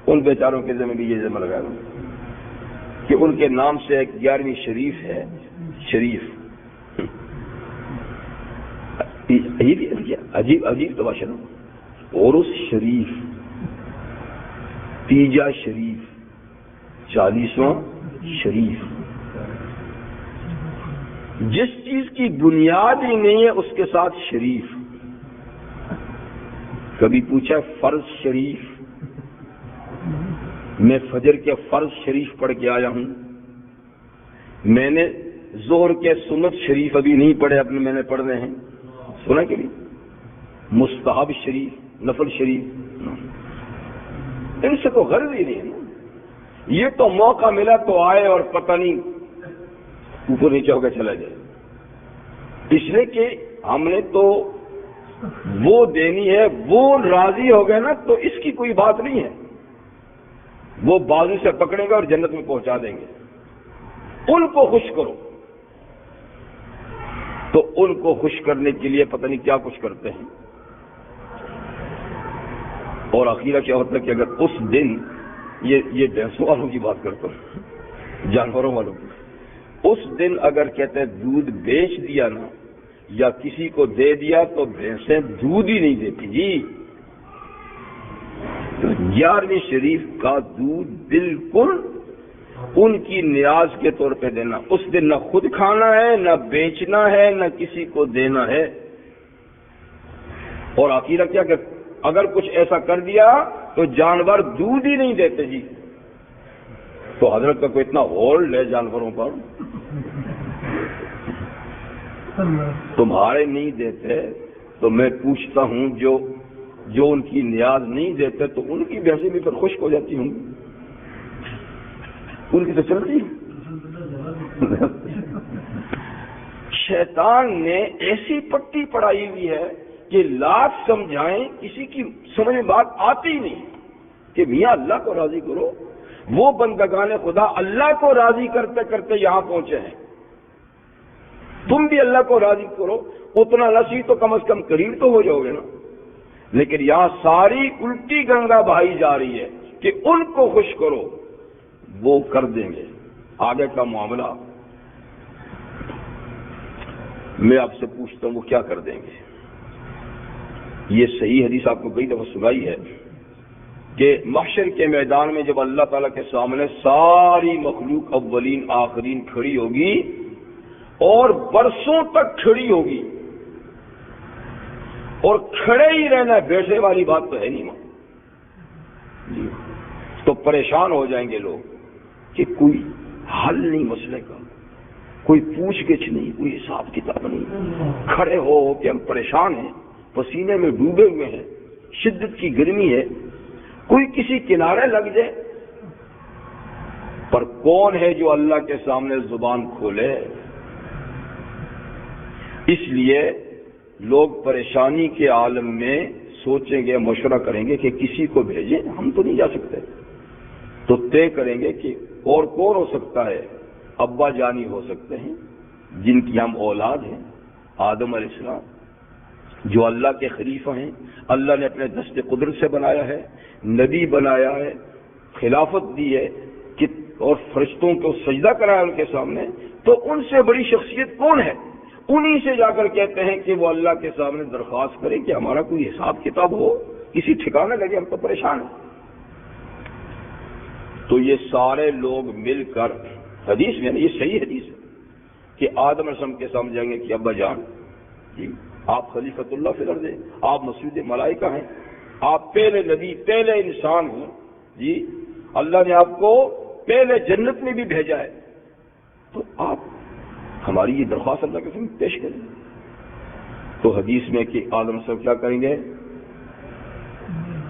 ان بیچاروں کے ذمہ بھی یہ ذمہ لگا دوں کہ ان کے نام سے ایک 11ویں شریف ہے، شریف عجیب تماشا، عرس شریف، تیجا شریف، 40واں شریف۔ جس چیز کی بنیاد ہی نہیں ہے اس کے ساتھ شریف۔ کبھی پوچھا فرض شریف، میں فجر کے فرض شریف پڑھ کے آیا ہوں، میں نے ظہر کے سنت شریف ابھی نہیں پڑھے، اب میں نے پڑھنے ہیں، سنا کہ نہیں؟ مستحب شریف، نفل شریف، ان سے تو غرض ہی نہیں ہے نا۔ یہ تو موقع ملا تو آئے اور پتہ نہیں اوپر نیچے ہو کے چلا جائے، اس لیے کہ ہم نے تو وہ دینی ہے، وہ راضی ہو گئے نا تو اس کی کوئی بات نہیں ہے، وہ بازو سے پکڑیں گے اور جنت میں پہنچا دیں گے۔ ان کو خوش کرو، تو ان کو خوش کرنے کے لیے پتہ نہیں کیا کچھ کرتے ہیں، اور اخیرہ کیا ہوتا ہے کہ اگر اس دن یہ بھینسوں والوں کی بات کرتا ہوں، جانوروں والوں کی، اس دن اگر کہتے ہیں دودھ بیچ دیا نا یا کسی کو دے دیا تو بھینسیں دودھ ہی نہیں دیتی جی۔ 11ویں شریف کا دودھ بالکل ان کی نیاز کے طور پہ دینا، اس دن نہ خود کھانا ہے، نہ بیچنا ہے، نہ کسی کو دینا ہے۔ اور آخرہ کیا کہ اگر کچھ ایسا کر دیا تو جانور دودھ ہی نہیں دیتے جی۔ تو حضرت کا کوئی اتنا ہولڈ ہے جانوروں پر، تمہارے نہیں دیتے تو میں پوچھتا ہوں جو ان کی نیاز نہیں دیتے تو ان کی بھینسیں بھی پھر خشک ہو جاتی ہوں، ان کی تو چلتی۔ شیطان نے ایسی پٹی پڑھائی ہوئی ہے کہ لاکھ سمجھائیں کسی کی سمجھ میں بات آتی ہی نہیں کہ میاں اللہ کو راضی کرو۔ وہ بندگان خدا اللہ کو راضی کرتے کرتے یہاں پہنچے ہیں، تم بھی اللہ کو راضی کرو، اتنا نصیب تو کم از کم قریب تو ہو جاؤ گے نا۔ لیکن یہاں ساری الٹی گنگا بہائی جا رہی ہے کہ ان کو خوش کرو، وہ کر دیں گے۔ آگے کا معاملہ میں آپ سے پوچھتا ہوں وہ کیا کر دیں گے؟ یہ صحیح حدیث آپ کو کئی دفعہ سنائی ہے کہ محشر کے میدان میں جب اللہ تعالیٰ کے سامنے ساری مخلوق اولین آخرین کھڑی ہوگی اور برسوں تک کھڑی ہوگی، اور کھڑے ہی رہنا، بیٹھنے والی بات تو ہے نہیں ماں جی، تو پریشان ہو جائیں گے لوگ کہ کوئی حل نہیں مسئلے کا، کوئی پوچھ گچھ نہیں، کوئی حساب کتاب نہیں، کھڑے ہو کہ ہم پریشان ہیں، پسینے میں ڈوبے ہوئے ہیں، شدت کی گرمی ہے، کوئی کسی کنارے لگ جائے۔ پر کون ہے جو اللہ کے سامنے زبان کھولے؟ اس لیے لوگ پریشانی کے عالم میں سوچیں گے، مشورہ کریں گے کہ کسی کو بھیجیں، ہم تو نہیں جا سکتے، تو طے کریں گے کہ اور کون ہو سکتا ہے؟ ابا جانی ہو سکتے ہیں جن کی ہم اولاد ہیں، آدم علیہ السلام، جو اللہ کے خلیفہ ہیں، اللہ نے اپنے دست قدرت سے بنایا ہے، نبی بنایا ہے، خلافت دی ہے کہ اور فرشتوں کو سجدہ کرایا ان کے سامنے، تو ان سے بڑی شخصیت کون ہے؟ انہی سے جا کر کہتے ہیں کہ وہ اللہ کے سامنے درخواست کریں کہ ہمارا کوئی حساب کتاب ہو، کسی ٹھکانے لگے، ہم تو پریشان ہیں۔ تو یہ سارے لوگ مل کر، حدیث میں یہ صحیح حدیث ہے کہ آدم علیہ السلام کے سامنے جائیں گے کہ ابا جان جی آپ خلیفۃ اللہ فی الارض ہیں، آپ مسجود ملائکہ ہیں، آپ پہلے نبی پہلے انسان ہیں جی، اللہ نے آپ کو پہلے جنت میں بھی بھیجا ہے، تو آپ ہماری یہ درخواست اللہ کے سامنے پیش کریں۔ تو حدیث میں کہ آدم علیہ السلام کیا کریں گے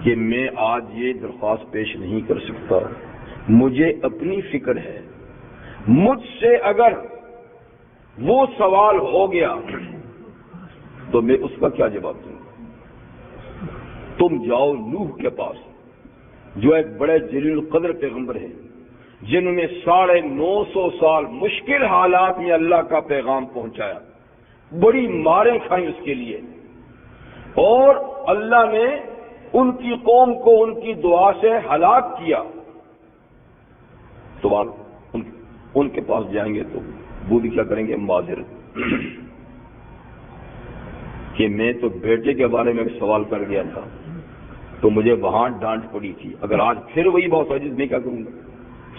کہ میں آج یہ درخواست پیش نہیں کر سکتا، مجھے اپنی فکر ہے، مجھ سے اگر وہ سوال ہو گیا تو میں اس کا کیا جواب دوں گا؟ تم جاؤ نوح کے پاس جو ایک بڑے جلیل القدر پیغمبر ہیں، جنہوں نے 950 سال مشکل حالات میں اللہ کا پیغام پہنچایا، بڑی ماریں کھائیں اس کے لیے، اور اللہ نے ان کی قوم کو ان کی دعا سے ہلاک کیا۔ تو آپ ان کے پاس جائیں گے تو وہ بھی کیا کریں گے؟ معذرت کہ میں تو بیٹے کے بارے میں سوال کر گیا تھا تو مجھے وہاں ڈانٹ پڑی تھی، اگر آج پھر وہی بہت عجیب میں کیا کروں گا؟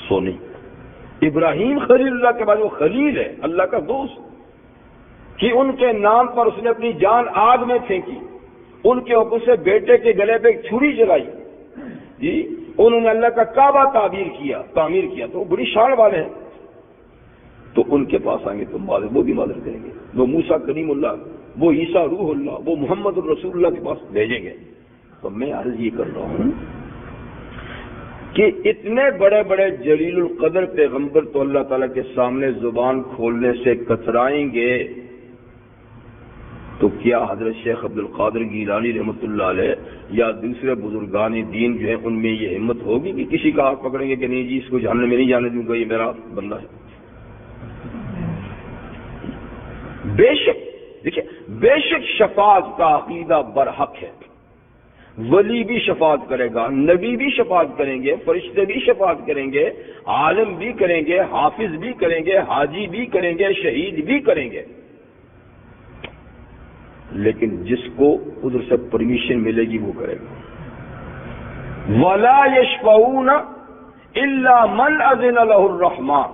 سو نہیں۔ ابراہیم خلیل اللہ کے بعد وہ خلیل ہے، اللہ کا دوست، کہ ان کے نام پر اس نے اپنی جان آگ میں پھینکی، ان کے حکم سے بیٹے کے گلے پہ ایک چھری چلائی جی، انہوں نے اللہ کا کعبہ تعمیر کیا، تو وہ بڑی شان والے ہیں۔ تو ان کے پاس آئیں گے تو وہ بھی معذرت کریں گے، وہ موسیٰ کلیم اللہ، وہ عیسیٰ روح اللہ، وہ محمد الرسول اللہ کے پاس بھیجیں گے۔ تو میں عرض یہ کر رہا ہوں کہ اتنے بڑے بڑے جلیل القدر پیغمبر تو اللہ تعالیٰ کے سامنے زبان کھولنے سے کترائیں گے، تو کیا حضرت شیخ عبد القادر گیلانی رحمۃ اللہ علیہ یا دوسرے بزرگان دین جو ہیں ان میں یہ ہمت ہوگی کہ کسی کا ہاتھ پکڑیں گے کہ نہیں جی اس کو جہنم میں نہیں جانے دوں گا، یہ میرا بندہ ہے؟ بے شک دیکھیں، بے شک شفاعت کا عقیدہ برحق ہے، ولی بھی شفاعت کرے گا، نبی بھی شفاعت کریں گے، فرشتے بھی شفاعت کریں گے، عالم بھی کریں گے، حافظ بھی کریں گے، حاجی بھی کریں گے، شہید بھی کریں گے، لیکن جس کو ادھر سے پرمیشن ملے گی وہ کرے گا۔ وَلَا يَشْفَعُونَ إِلَّا مَنْ أَذِنَ لَهُ الرَّحْمَٰنُ،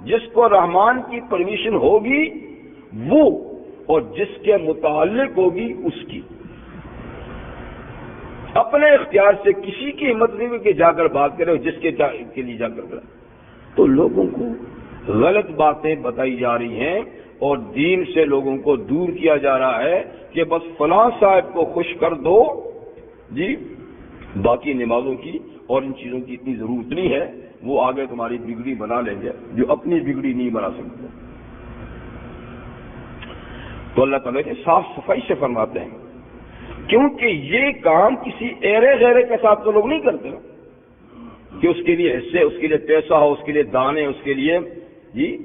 جس کو رحمان کی پرمیشن ہوگی وہ، اور جس کے متعلق ہوگی اس کی، اپنے اختیار سے کسی کی ہمت نہیں ہوئی کہ جا کر بات کرے، جس کے لیے جا کر کرے۔ تو لوگوں کو غلط باتیں بتائی جا رہی ہیں اور دین سے لوگوں کو دور کیا جا رہا ہے کہ بس فلاں صاحب کو خوش کر دو جی، باقی نمازوں کی اور ان چیزوں کی اتنی ضرورت نہیں ہے، وہ آگے تمہاری بگڑی بنا لیں گے جو اپنی بگڑی نہیں بنا سکتے۔ تو اللہ تعالیٰ کے صاف صفائی سے فرماتے ہیں، کیونکہ یہ کام کسی ایرے غیرے کے ساتھ تو لوگ نہیں کرتے کہ اس کے لیے حصے، اس کے لیے پیسہ ہو، اس کے لیے دانے، اس کے لیے جی،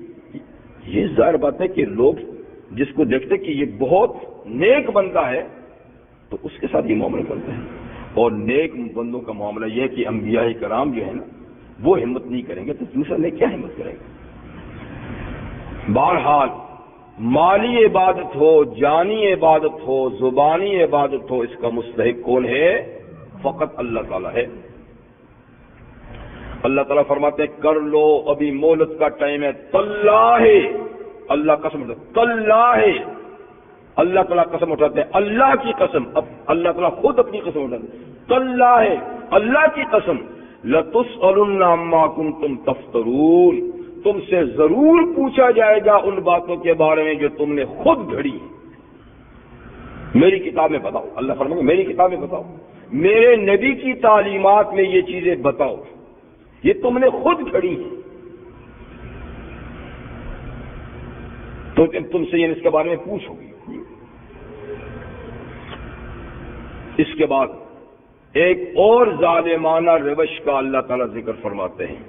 یہ ظاہر بات ہے کہ لوگ جس کو دیکھتے کہ یہ بہت نیک بندہ ہے تو اس کے ساتھ یہ معاملہ کرتے ہیں، اور نیک بندوں کا معاملہ یہ ہے کہ انبیاء کرام جو ہے نا وہ ہمت نہیں کریں گے تو دوسرا نے کیا ہمت کرے گا۔ بہرحال مالی عبادت ہو، جانی عبادت ہو، زبانی عبادت ہو، اس کا مستحق کون ہے؟ فقط اللہ تعالیٰ ہے۔ اللہ تعالیٰ فرماتے ہیں کر لو، ابھی مہلت کا ٹائم ہے، تاللہ، اللہ قسم اٹھاتے، تاللہ، اللہ تعالیٰ قسم اٹھاتے ہیں، اللہ کی قسم، اب اللہ تعالیٰ خود اپنی قسم اٹھاتے ہیں، تاللہ، اللہ کی قسم، لَتُسْأَلُنَّ عَمَّا كُنتُمْ تَفْتَرُونَ، تم سے ضرور پوچھا جائے گا ان باتوں کے بارے میں جو تم نے خود گھڑی۔ میری کتاب میں بتاؤ، اللہ فرمائے گا میری کتاب میں بتاؤ، میرے نبی کی تعلیمات میں یہ چیزیں بتاؤ، یہ تم نے خود گھڑی ہیں، تو تم سے اس کے بارے میں پوچھو گی۔ اس کے بعد ایک اور ظالمانہ روش کا اللہ تعالیٰ ذکر فرماتے ہیں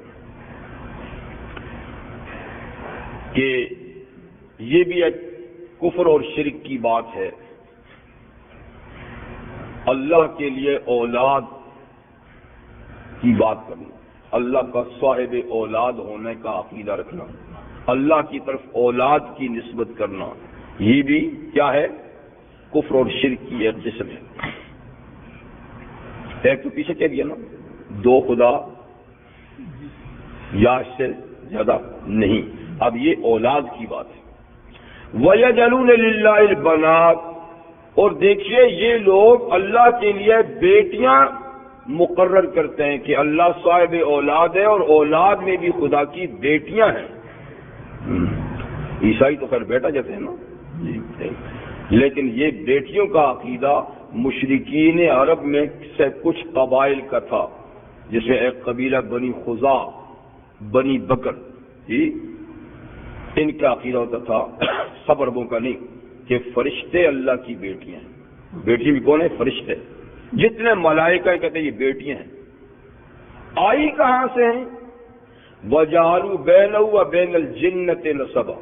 کہ یہ بھی ایک کفر اور شرک کی بات ہے اللہ کے لیے اولاد کی بات کرنا، اللہ کا صاحب اولاد ہونے کا عقیدہ رکھنا، اللہ کی طرف اولاد کی نسبت کرنا، یہ بھی کیا ہے؟ کفر اور شرک کی ایک قسم ہے۔ ایک تو پیچھے کہہ دیا نا، دو خدا یا اس سے زیادہ نہیں، اب یہ اولاد کی بات ہے۔ وَيَجْعَلُونَ لِلَّهِ الْبَنَاتِ، اور دیکھیے یہ لوگ اللہ کے لیے بیٹیاں مقرر کرتے ہیں کہ اللہ صاحب اولاد ہے اور اولاد میں بھی خدا کی بیٹیاں ہیں۔ عیسائی تو خیر بیٹا جیسے ہیں نا، لیکن یہ بیٹیوں کا عقیدہ مشرکین عرب میں سے کچھ قبائل کا تھا، جس میں ایک قبیلہ بنی خزاع، بنی بکر، ان کا عقیدہ ہوتا تھا، سب عربوں کا نہیں، کہ فرشتے اللہ کی بیٹیاں ہیں۔ بیٹی بھی کون ہے؟ فرشتے۔ جتنے ملائکہ کہتے ہیں یہ بیٹیاں ہیں۔ آئی کہاں سے ہیں؟ وَجَعَلُوا بَيْنَهُ وَبَيْنَ الْجِنَّةِ نَسَبًا،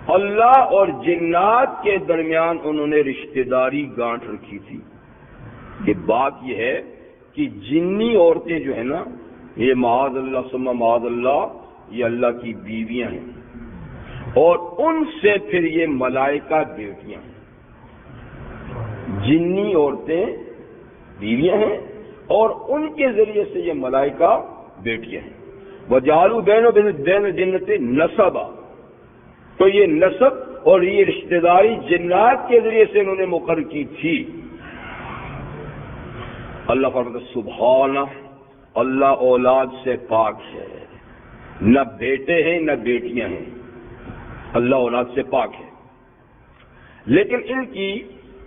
اللہ اور جنات کے درمیان انہوں نے رشتہ داری گانٹھ رکھی تھی۔ یہ بات یہ ہے کہ جنی عورتیں جو ہیں نا، یہ معاذ اللہ ثم معاذ اللہ، یہ اللہ کی بیویاں ہیں، اور ان سے پھر یہ ملائکہ بیٹیاں ہیں۔ جنی عورتیں بیویاں ہیں اور ان کے ذریعے سے یہ ملائکہ بیٹیاں ہیں۔ وَجَعَلُوا بَيْنَ الْجِنَّةِ نَسَبًا، تو یہ نسب اور یہ رشتہ داری جنات کے ذریعے سے انہوں نے مقرر کی تھی۔ اللہ فرماتا ہے سبحانہ، اللہ اولاد سے پاک ہے، نہ بیٹے ہیں نہ بیٹیاں ہیں، اللہ اولاد سے پاک ہے۔ لیکن ان کی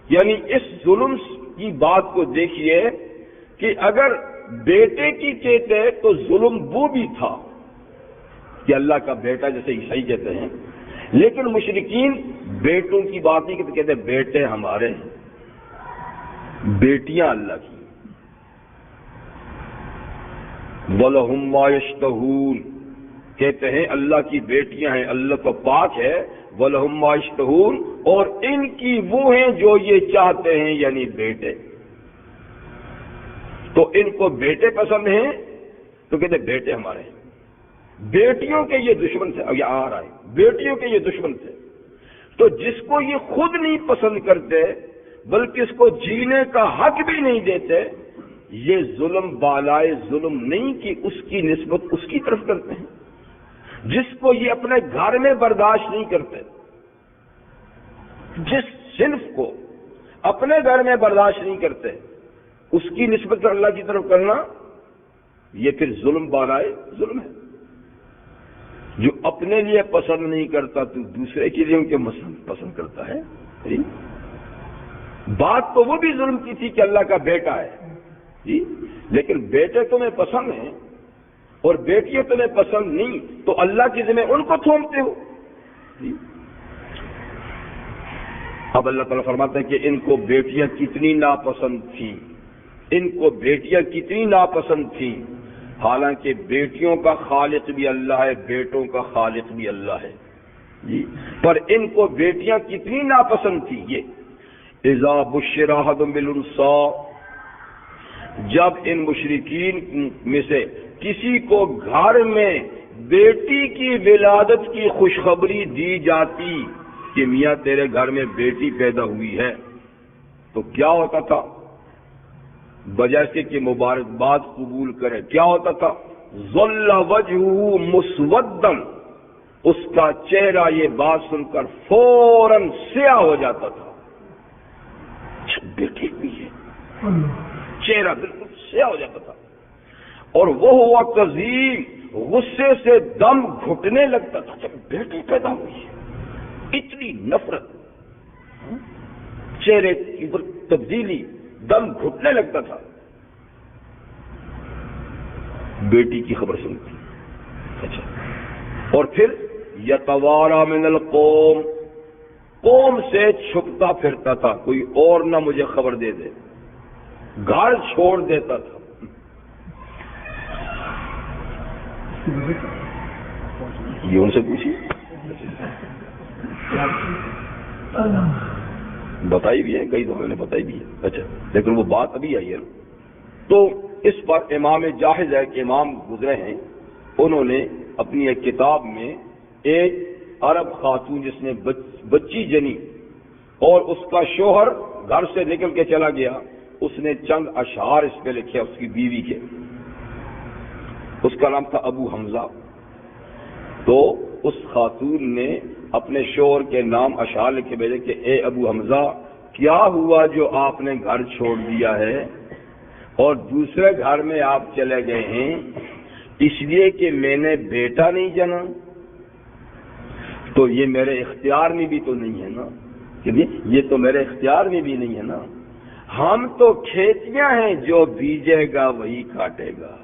یعنی اس ظلم کی بات کو دیکھیے کہ اگر بیٹے کی کہتے تو ظلم وہ بھی تھا کہ اللہ کا بیٹا، جیسے عیسائی کہتے ہیں، لیکن مشرکین بیٹوں کی بات نہیں کرتے، کہتے بیٹے ہمارے ہیں، بیٹیاں اللہ کی۔ وَلَهُم مَّا يَشْتَهُونَ، کہتے ہیں اللہ کی بیٹیاں ہیں، اللہ تو پاک ہے۔ وَلَهُم مَّا يَشْتَهُونَ، اور ان کی وہ ہیں جو یہ چاہتے ہیں، یعنی بیٹے۔ تو ان کو بیٹے پسند ہیں تو کہتے بیٹے ہمارے ہیں۔ بیٹیوں کے یہ دشمن تھے، اب یہ آ رہا ہے، بیٹیوں کے یہ دشمن تھے۔ تو جس کو یہ خود نہیں پسند کرتے بلکہ اس کو جینے کا حق بھی نہیں دیتے، یہ ظلم بالائے ظلم نہیں کہ اس کی نسبت اس کی طرف کرتے ہیں۔ جس کو یہ اپنے گھر میں برداشت نہیں کرتے، جس صنف کو اپنے گھر میں برداشت نہیں کرتے، اس کی نسبت اللہ کی طرف کرنا، یہ پھر ظلم بالائے ظلم ہے۔ جو اپنے لیے پسند نہیں کرتا تو دوسرے کے لیے ان کے پسند کرتا ہے۔ بات تو وہ بھی ظلم کی تھی کہ اللہ کا بیٹا ہے، لیکن بیٹے تمہیں پسند ہیں اور بیٹیاں تمہیں پسند نہیں، تو اللہ کی ذمہ ان کو تھومتے ہو۔ اب اللہ تعالیٰ فرماتا ہے کہ ان کو بیٹیاں کتنی ناپسند تھیں، ان کو بیٹیاں کتنی ناپسند تھیں، حالانکہ بیٹیوں کا خالق بھی اللہ ہے، بیٹوں کا خالق بھی اللہ ہے، پر ان کو بیٹیاں کتنی ناپسند تھیں۔ یہ اذا بشر احدهم بالانثى، جب ان مشرکین میں سے کسی کو گھر میں بیٹی کی ولادت کی خوشخبری دی جاتی کہ میاں تیرے گھر میں بیٹی پیدا ہوئی ہے، تو کیا ہوتا تھا؟ بجائے سے کہ مبارکباد قبول کرے، کیا ہوتا تھا؟ ظل وجہہ مسودا، اس کا چہرہ یہ بات سن کر فوراً سیاہ ہو جاتا تھا۔ بیٹی ہوئی ہے، چہرہ بالکل سیاہ ہو جاتا تھا، اور وہ ہوا کظیم، غصے سے دم گھٹنے لگتا تھا جب بیٹی پیدا ہوئی ہے۔ اتنی نفرت، چہرے کی تبدیلی، دم گھٹنے لگتا تھا بیٹی کی خبر سنتی۔ اچھا، اور پھر یتوارا من القوم، قوم سے چھپتا پھرتا تھا، کوئی اور نہ مجھے خبر دے دے، گھر چھوڑ دیتا تھا۔ یہ ان سے پوچھی، بتائی بھی ہے, کئی دفعہ نے بتائی بھی ہے. اچھا, لیکن وہ بات ابھی آئی ہے. تو اس پر امام جاحظ ہے کہ امام گزرے ہیں, انہوں نے اپنی ایک کتاب میں ایک عرب خاتون جس نے بچی جنی اور اس کا شوہر گھر سے نکل کے چلا گیا, اس نے چند اشعار اس پہ لکھے اس کی بیوی کے. اس کا نام تھا ابو حمزہ. تو اس خاتون نے اپنے شوہر کے نام اشعار لکھے بھیجے کہ اے ابو حمزہ, کیا ہوا جو آپ نے گھر چھوڑ دیا ہے اور دوسرے گھر میں آپ چلے گئے ہیں, اس لیے کہ میں نے بیٹا نہیں جنا, تو یہ میرے اختیار میں بھی تو نہیں ہے نا, یہ تو میرے اختیار میں بھی نہیں ہے نا. ہم تو کھیتیاں ہیں, جو بیجے گا وہی کاٹے گا,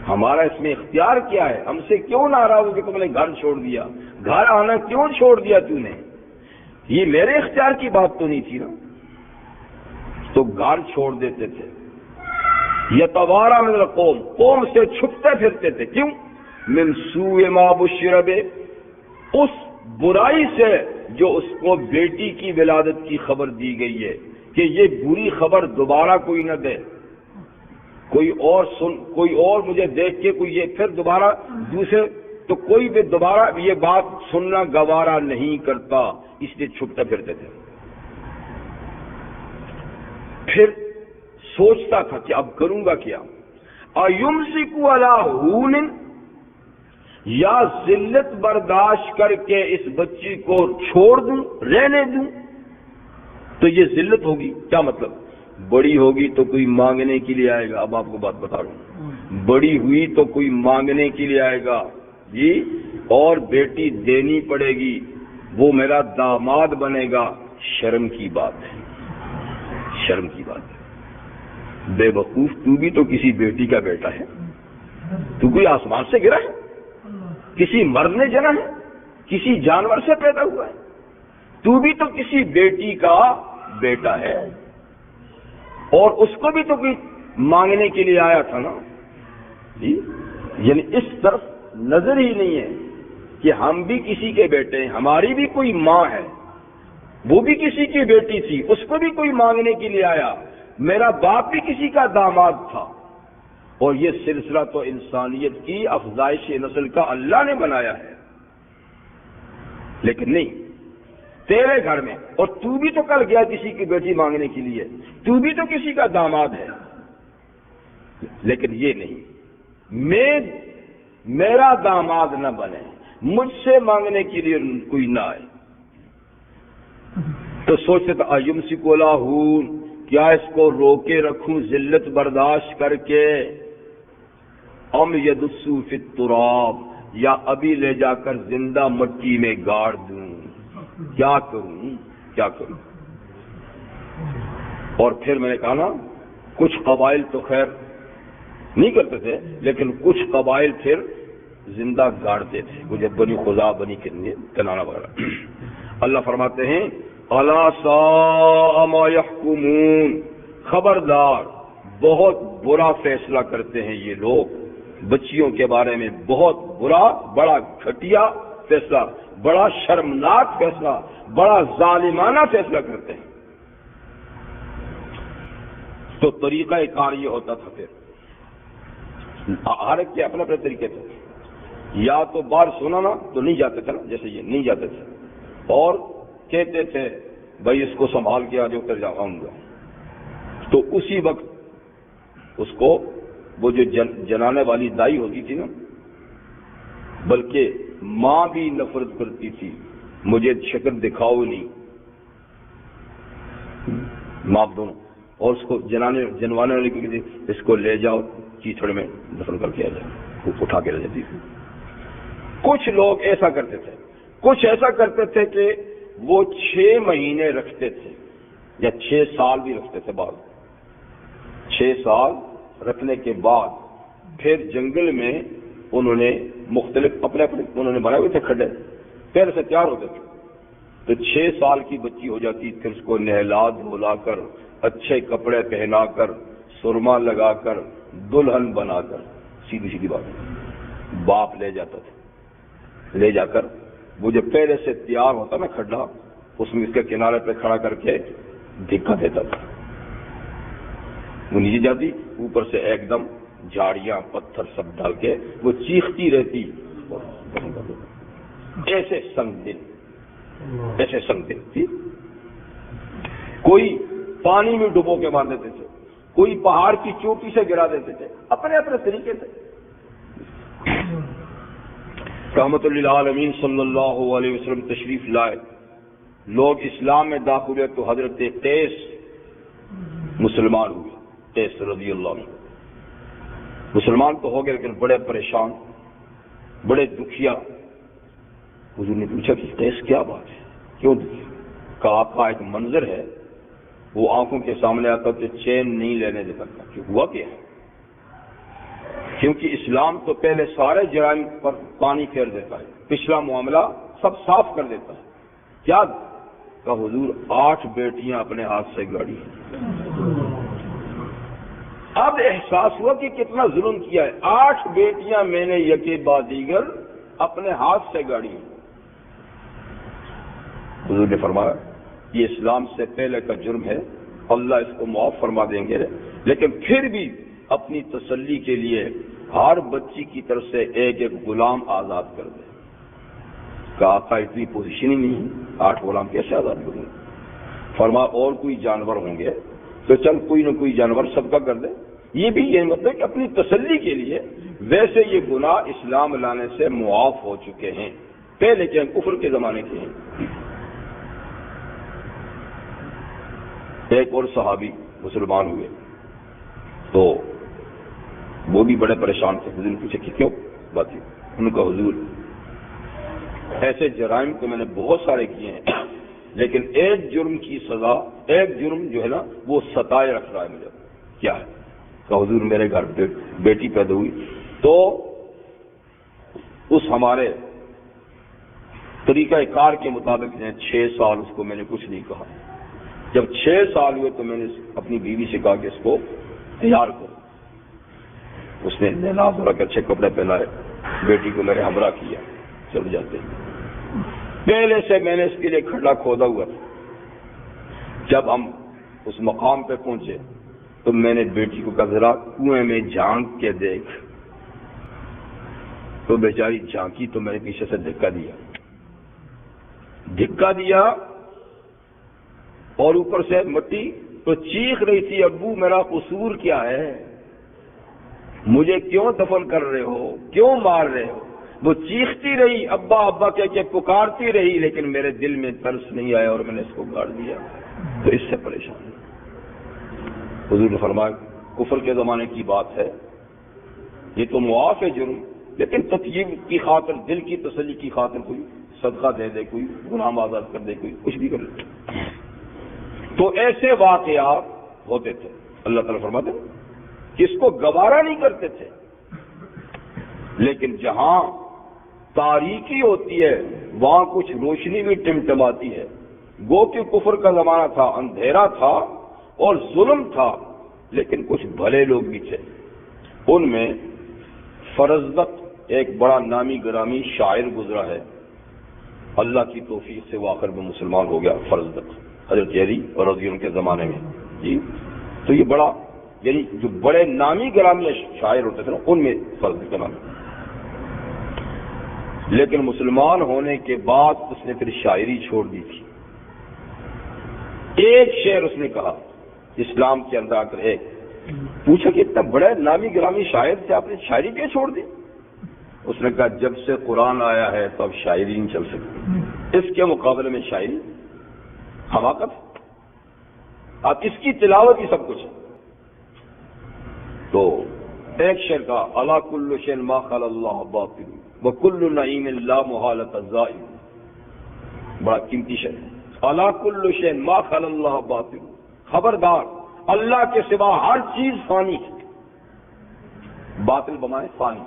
ہمارا اس میں اختیار کیا ہے؟ ہم سے کیوں ناراض ہو کہ تم نے گھر چھوڑ دیا, گھر آنا کیوں چھوڑ دیا تو نے, یہ میرے اختیار کی بات تو نہیں تھی نا. تو گھر چھوڑ دیتے تھے. یتوارا من القوم, قوم سے چھپتے پھرتے تھے. کیوں؟ من سوء ما بشر بہ, اس برائی سے جو اس کو بیٹی کی ولادت کی خبر دی گئی ہے کہ یہ بری خبر دوبارہ کوئی نہ دے, کوئی اور مجھے دیکھ کے کوئی یہ پھر دوبارہ دوسرے, تو کوئی بھی دوبارہ یہ بات سننا گوارا نہیں کرتا, اس لیے چھپتے پھرتے تھے. پھر سوچتا تھا کہ اب کروں گا کیا, ایمسک علی ہون, یا ذلت برداشت کر کے اس بچی کو چھوڑ دوں, رہنے دوں, تو یہ ذلت ہوگی. کیا مطلب؟ بڑی ہوگی تو کوئی مانگنے کے لیے آئے گا. اب آپ کو بات بتا رہا ہوں, بڑی ہوئی تو کوئی مانگنے کے لیے آئے گا جی, اور بیٹی دینی پڑے گی, وہ میرا داماد بنے گا. شرم کی بات ہے, شرم کی بات ہے. بے وقوف, تو بھی تو کسی بیٹی کا بیٹا ہے, تو کوئی آسمان سے گرا ہے, کسی مرد نے جنا ہے, کسی جانور سے پیدا ہوا ہے, تو بھی تو کسی بیٹی کا بیٹا ہے, اور اس کو بھی تو کوئی مانگنے کے لیے آیا تھا نا جی. یعنی اس طرف نظر ہی نہیں ہے کہ ہم بھی کسی کے بیٹے ہیں, ہماری بھی کوئی ماں ہے, وہ بھی کسی کی بیٹی تھی, اس کو بھی کوئی مانگنے کے لیے آیا, میرا باپ بھی کسی کا داماد تھا. اور یہ سلسلہ تو انسانیت کی افزائش نسل کا اللہ نے بنایا ہے. لیکن نہیں, تیرے گھر میں, اور تو بھی تو کل گیا کسی کی بیٹی مانگنے کے لیے, تو بھی تو کسی کا داماد ہے. لیکن یہ نہیں, میرا داماد نہ بنے, مجھ سے مانگنے کے لیے کوئی نہ آئے. تو سوچتے تھا ایمسک علی ہون, کیا اس کو روکے رکھوں ذلت برداشت کر کے, ام یدسو فی التراب, یا ابھی لے جا کر زندہ مٹی میں گاڑ دوں, کیا کروں کیا کروں. اور پھر میں نے کہا نا, کچھ قبائل تو خیر نہیں کرتے تھے, لیکن کچھ قبائل پھر زندہ گاڑتے تھے, مجھے بنی خزا, بنی کنانہ وغیرہ. اللہ فرماتے ہیں الا ساء ما یحکمون, خبردار بہت برا فیصلہ کرتے ہیں یہ لوگ بچیوں کے بارے میں, بہت برا, بڑا گھٹیا فیصلہ, بڑا شرمناک فیصلہ, بڑا ظالمانہ فیصلہ کرتے ہیں. تو طریقہ کار یہ ہوتا تھا, پھر ہر ایک کے اپنے اپنے طریقے تھے. یا تو بار سنا نا تو نہیں جاتے تھے نا, جیسے یہ نہیں جاتے تھے, اور کہتے تھے بھائی اس کو سنبھال کے آج اتر جاؤں گا, تو اسی وقت اس کو وہ جو جنانے والی دائی ہوتی تھی نا, بلکہ ماں بھی نفرت کرتی تھی, مجھے شکل دکھاؤ نہیں, ماں دونوں, اور اس کو جنوانے والے کو اس کو لے جاؤ کیچڑ میں دفن کر کے آ جاؤ, وہ اٹھا کے لے جاتی تھی. کچھ لوگ ایسا کرتے تھے, کچھ ایسا کرتے تھے کہ وہ 6 مہینے رکھتے تھے, یا 6 سال بھی رکھتے تھے. بعد 6 سال رکھنے کے بعد پھر جنگل میں انہوں نے مختلف اپنے انہوں نے بنائے ہوئے تھے کھڈے, پہلے سے تیار ہوتے تھے. تو 6 سال کی بچی ہو جاتی, پھر اس کو نہلا دھلا کر, اچھے کپڑے پہنا کر, سرما لگا کر, دلہن بنا کر, سیدھی سیدھی بات, باپ لے جاتا تھا. لے جا کر وہ جو پہلے سے تیار ہوتا نا کھڈا, اس میں اس کے کنارے پہ کھڑا کر کے دھکا دیتا تھا. وہ نیچے جاتی، اوپر سے ایک دم جھاڑیاں پتھر سب ڈال کے وہ چیختی رہتی. ایسے سنگ دل تھی. کوئی پانی میں ڈبو کے مار دیتے تھے، کوئی پہاڑ کی چوٹی سے گرا دیتے تھے، اپنے اپنے طریقے سے. رحمت للعالمین صلی اللہ علیہ وسلم تشریف لائے، لوگ اسلام میں داخل ہوئے تو حضرت قیس مسلمان ہوئے. قیس رضی اللہ عنہ مسلمان تو ہو گئے لیکن بڑے پریشان، بڑے دکھیا. حضور نے پوچھا کہ قیس کیا بات ہے، کیوں دکھیا؟ کہا کا ایک منظر ہے وہ آنکھوں کے سامنے آتا تو چین نہیں لینے دیتا. کہ ہوا کیا ہے؟ کیونکہ اسلام تو پہلے سارے جرائم پر پانی پھیر دیتا ہے، پچھلا معاملہ سب صاف کر دیتا ہے. کیا کہ حضور 8 بیٹیاں اپنے ہاتھ سے گاڑی. اب احساس ہوا کہ کتنا ظلم کیا ہے. 8 بیٹیاں میں نے یکے بعد دیگر اپنے ہاتھ سے گاڑی. حضور نے فرمایا یہ اسلام سے پہلے کا جرم ہے، اللہ اس کو معاف فرما دیں گے، لیکن پھر بھی اپنی تسلی کے لیے ہر بچی کی طرف سے ایک ایک غلام آزاد کر دے. کہا آقا اتنی پوزیشن ہی نہیں، 8 غلام کیسے آزاد کروں؟ فرما اور کوئی جانور ہوں گے تو چل کوئی نہ کوئی جانور سب کا کر دے. یہ بھی یہ مطلب کہ اپنی تسلی کے لیے. ویسے یہ گناہ اسلام لانے سے معاف ہو چکے ہیں، پہلے کے کفر کے زمانے کے ہیں. ایک اور صحابی مسلمان ہوئے تو وہ بھی بڑے پریشان تھے. حضور نے پوچھا کہ کیوں بات ہے؟ ان کا حضور ایسے جرائم تو میں نے بہت سارے کیے ہیں لیکن ایک جرم کی سزا، ایک جرم جو ہے نا وہ ستائے رکھ رہا ہے مجھے. کیا ہے؟ کہ حضور میرے گھر بیٹی پیدا ہوئی تو اس ہمارے طریقہ کار کے مطابق 6 سال اس کو میں نے کچھ نہیں کہا. جب 6 سال ہوئے تو میں نے اپنی بیوی سے کہا کہ اس کو تیار کرو. اس نے نہلا دھلا کر اچھے کپڑے پہنائے، بیٹی کو میرے ہمراہ کیا، چل جاتے. پہلے سے میں نے اس کے لیے کھڈا کھودا ہوا تھا. جب ہم اس مقام پہ پہنچے تو میں نے بیٹی کو کہا ذرا کنویں میں جھانک کے دیکھ. تو بیچاری جھانکی تو میں نے پیچھے سے دھکا دیا اور اوپر سے مٹی تو چیخ رہی تھی ابو میرا قصور کیا ہے، مجھے کیوں دفن کر رہے ہو، کیوں مار رہے ہو؟ وہ چیختی رہی، ابا ابا کہہ کے پکارتی رہی، لیکن میرے دل میں ترس نہیں آیا اور میں نے اس کو گاڑ دیا. تو اس سے پریشان ہوں. حضور نے فرمایا کفر کے زمانے کی بات ہے، یہ تو معاف ہے جرم، لیکن تطیب کی خاطر، دل کی تسلی کی خاطر کوئی صدقہ دے دے، کوئی غلام آزاد کر دے، کوئی کچھ بھی کر دے. تو ایسے واقعات ہوتے تھے. اللہ تعالیٰ فرماتے کہ اس کو گوارا نہیں کرتے تھے. لیکن جہاں تاریکی ہوتی ہے وہاں کچھ روشنی بھی ٹمٹماتی ہے. گو کہ کفر کا زمانہ تھا، اندھیرا تھا اور ظلم تھا، لیکن کچھ بھلے لوگ بھی تھے. ان میں فرزدق ایک بڑا نامی گرامی شاعر گزرا ہے، اللہ کی توفیق سے وہ آخر میں مسلمان ہو گیا. فرزدق حضرت علی اور رضی اللہ کے زمانے میں جی. تو یہ بڑا یعنی جو بڑے نامی گرامی شاعر ہوتے تھے نا ان میں فرزدق کا نام. لیکن مسلمان ہونے کے بعد اس نے پھر شاعری چھوڑ دی تھی. ایک شعر اس نے کہا اسلام کے اندر آ کر. ایک پوچھا کہ اتنا بڑا نامی گرامی شاعر تھے، آپ نے شاعری کیوں چھوڑ دی؟ اس نے کہا جب سے قرآن آیا ہے تو اب شاعری نہیں چل سکتی، اس کے مقابلے میں شاعری حماقت. اب اس کی تلاوت ہی سب کچھ. تو ایک شعر کا الا کل شیء ما خلا اللہ باطل وکل نعیم لا محالۃ الزائل، بڑا قیمتی شعر. الا کل شیء ما خلا اللہ باطل، خبردار اللہ کے سوا ہر چیز فانی ہے. باطل بمائے فانی.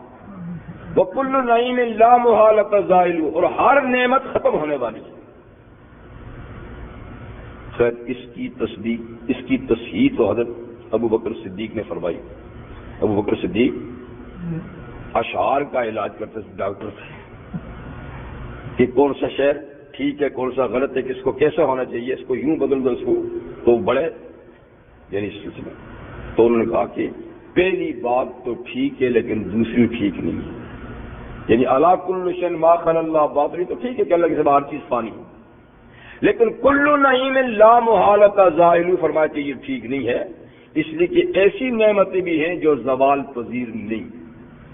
وکل نعیم لا محالۃ الزائل، اور ہر نعمت ختم ہونے والی ہے. خیر اس کی تصدیق، اس کی تصحیح تو حضرت ابو بکر صدیق نے فرمائی. ابو بکر صدیق اشعار کا علاج کرتے تھے، ڈاکٹر تھے. کہ کون سا شعر ٹھیک ہے کون سا غلط ہے، کس کو کیسا ہونا چاہیے، اس کو یوں بدل دو، اس کو تو بڑے یعنی سلسلہ. تو انہوں نے کہا کہ پہلی بات تو ٹھیک ہے لیکن دوسری ٹھیک نہیں ہے. یعنی اللہ کل شیء ما خلا اللہ باطل، تو ٹھیک ہے کہ اللہ کی سب ہر چیز فانی ہے، لیکن کل نعیم لا محالۃ زائل، فرمایا کہ یہ ٹھیک نہیں ہے، اس لیے کہ ایسی نعمتیں بھی ہیں جو زوال پذیر نہیں،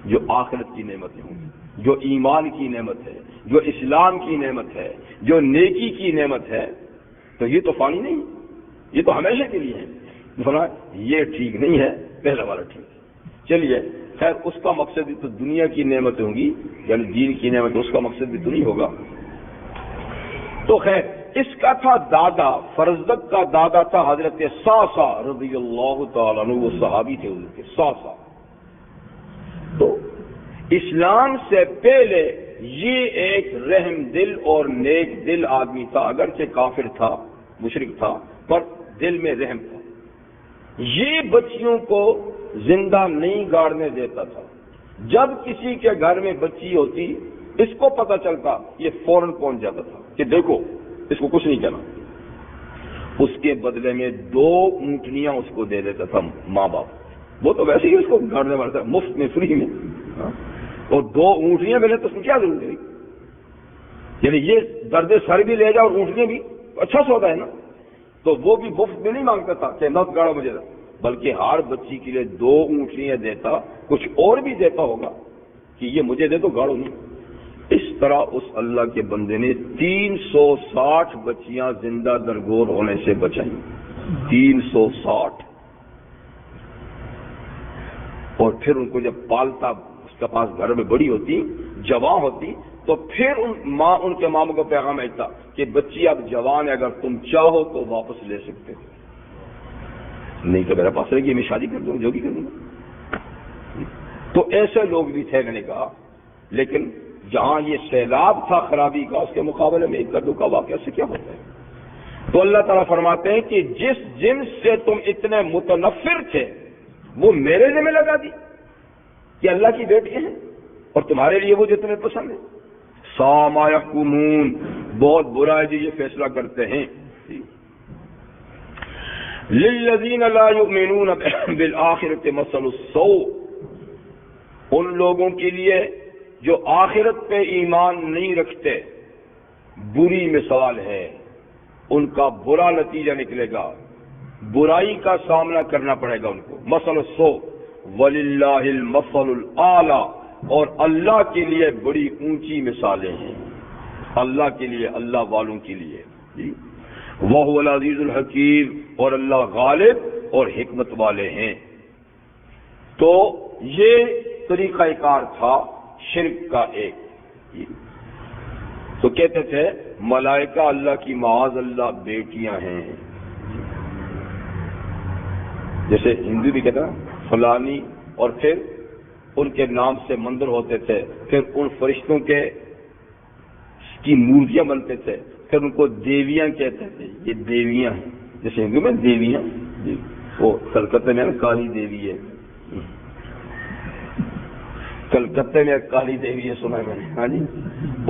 جو آخرت کی نعمتیں ہوں، جو ایمان کی نعمت ہے، جو اسلام کی نعمت ہے، جو نیکی کی نعمت ہے، تو یہ تو فانی نہیں، یہ تو ہمیشہ کے لیے ہے. فرمایا یہ ٹھیک نہیں ہے، پہلا والا ٹھیک ہے. چلیے خیر، اس کا مقصد بھی تو دنیا کی نعمت ہوں گی، یعنی دین کی نعمت، اس کا مقصد بھی تو نہیں ہوگا. تو خیر اس کا تھا دادا، فرزدق کا دادا تھا حضرت صاصا رضی اللہ تعالیٰ عنہ، وہ صحابی تھے حضور کے صاصا. تو اسلام سے پہلے یہ ایک رحم دل اور نیک دل آدمی تھا، اگرچہ کافر تھا، مشرک تھا، پر دل میں رحم تھا. یہ بچیوں کو زندہ نہیں گاڑنے دیتا تھا. جب کسی کے گھر میں بچی ہوتی، اس کو پتہ چلتا، یہ فوراً پہنچ جاتا تھا کہ دیکھو اس کو کچھ نہیں کہنا. اس کے بدلے میں 2 اونٹنیاں اس کو دے دیتا تھا ماں باپ. وہ تو ویسے ہی اس کو گاڑنے والا تھا، مفت میں، فری میں، اور 2 اونٹنیاں ملے تو اس کو کیا ضرورت ہے؟ یعنی یہ درد سر بھی لے جاؤ اور اونٹنیاں بھی، اچھا سودا ہے نا. تو وہ بھی مفت میں نہیں مانگتا تھا کہ نہ گاڑو مجھے، بلکہ ہر بچی کے لیے 2 اونٹنیاں دیتا، کچھ اور بھی دیتا ہوگا کہ یہ مجھے دے تو گاڑو نہیں. اس طرح اس اللہ کے بندے نے 360 بچیاں زندہ درگور ہونے سے بچائیں. 360. اور پھر ان کو جب پالتا، اس کے پاس گھر میں بڑی ہوتی، جوان ہوتی، تو پھر ان کے ماموں کو پیغام بھیجتا کہ بچی اب جوان ہے، اگر تم چاہو تو واپس لے سکتے ہو، نہیں تو میرے پاس رہے گی، میں شادی کر دوں، جو بھی کر دوں. تو ایسے لوگ بھی تھے، میں نے کہا. لیکن جہاں یہ سیلاب تھا خرابی کا، اس کے مقابلے میں ایک کدو کا واقعہ سے کیا ہوتا ہے؟ تو اللہ تعالیٰ فرماتے ہیں کہ جس جنس سے تم اتنے متنفر تھے وہ میرے ذمہ لگا دی کہ اللہ کی بیٹی ہیں، اور تمہارے لیے وہ جو تمہیں پسند ہے. سا ما یحکمون، بہت برا ہے جو یہ فیصلہ کرتے ہیں. للذین لا یؤمنون بالآخرۃ مثل السوء، ان لوگوں کے لیے جو آخرت پہ ایمان نہیں رکھتے بری مثال ہے، ان کا برا نتیجہ نکلے گا، برائی کا سامنا کرنا پڑے گا ان کو. مثل السوء وللہ المثل الاعلی، اور اللہ کے لیے بڑی اونچی مثالیں ہیں، اللہ کے لیے، اللہ والوں کے لیے. وَهُوَ الْعَزِيزُ الْحَكِيمُ، اور اللہ غالب اور حکمت والے ہیں. تو یہ طریقہ کار تھا شرک کا ایک. تو کہتے تھے ملائکہ اللہ کی معاذ اللہ بیٹیاں ہیں. جیسے ہندو بھی کہتا ہے فلانی، اور پھر ان کے نام سے مندر ہوتے تھے، پھر ان فرشتوں کی مورتیاں بنتے تھے، پھر ان کو دیویاں کہتے تھے. یہ دیویاں ہیں، جیسے ہندو میں دیویاں، وہ کلکتہ میں کالی دیوی ہے، کلکتہ میں کالی دیوی ہے، سنا ہے میں نے. ہاں جی،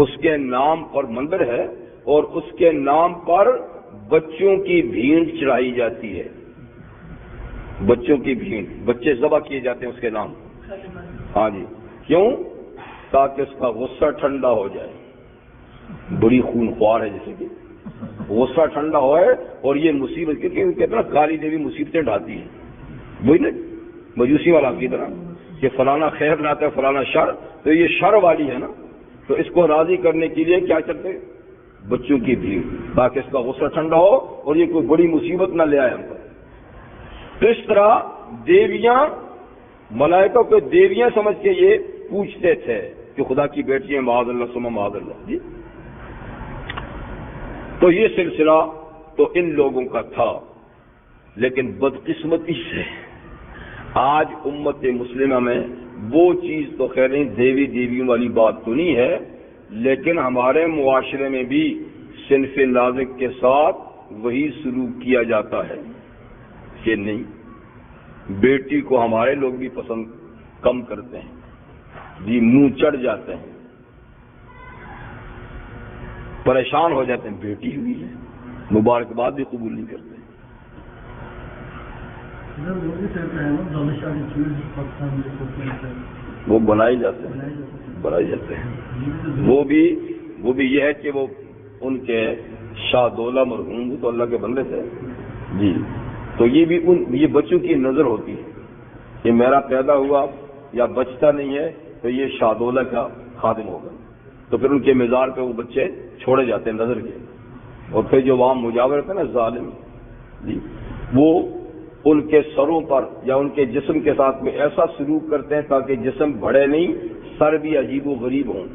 اس کے نام پر مندر ہے، اور اس کے نام پر بچوں کی بھیڑ چڑھائی جاتی ہے. بچوں کی بھیڑ، بچے ذبح کیے جاتے ہیں اس کے نام. ہاں جی، کیوں؟ تاکہ اس کا غصہ ٹھنڈا ہو جائے. بڑی خونخوار ہے، جیسے کہ غصہ ٹھنڈا ہوئے، اور یہ مصیبت، کیونکہ کہتے ہیں کالی دیوی مصیبتیں ڈالتی ہے. وہی نا مجوسی والا کی طرح کہ فلانا خیر لاتا ہے فلانا شر، تو یہ شر والی ہے نا. تو اس کو راضی کرنے کے لیے کیا کرتے ہیں؟ بچوں کی بھیڑ، تاکہ اس کا غصہ ٹھنڈا ہو اور یہ کوئی بڑی مصیبت نہ لے آئے ہم پر. تو اس طرح دیویاں، ملائکہ کو دیویاں سمجھ کے یہ پوچھتے تھے کہ خدا کی بیٹیاں معاذ اللہ ثم معاذ اللہ. جی، تو یہ سلسلہ تو ان لوگوں کا تھا. لیکن بدقسمتی سے آج امت مسلمہ میں وہ چیز تو خیر نہیں، دیوی دیویوں والی بات تو نہیں ہے، لیکن ہمارے معاشرے میں بھی صنف نازک کے ساتھ وہی سلوک کیا جاتا ہے کہ نہیں، بیٹی کو ہمارے لوگ بھی پسند کم کرتے ہیں، جی منہ چڑھ جاتے ہیں. پریشان ہو جاتے ہیں، بیٹی ہوئی ہے، مبارکباد بھی قبول نہیں کرتے۔ وہ بنائے جاتے ہیں، وہ بھی یہ ہے کہ وہ ان کے شاہ دولہ مرحوم تو اللہ کے بندے تھے جی، تو یہ بھی یہ بچوں کی نظر ہوتی ہے کہ میرا پیدا ہوا یا بچتا نہیں ہے تو یہ شاہ دولہ کا خادم ہوگا، تو پھر ان کے مزار پہ وہ بچے چھوڑے جاتے ہیں نظر کے، اور پھر جو وہاں مجاور تھے نا ظالم جی، وہ ان کے سروں پر یا ان کے جسم کے ساتھ میں ایسا سلوک کرتے ہیں تاکہ جسم بڑھے نہیں، سر بھی عجیب و غریب ہوں،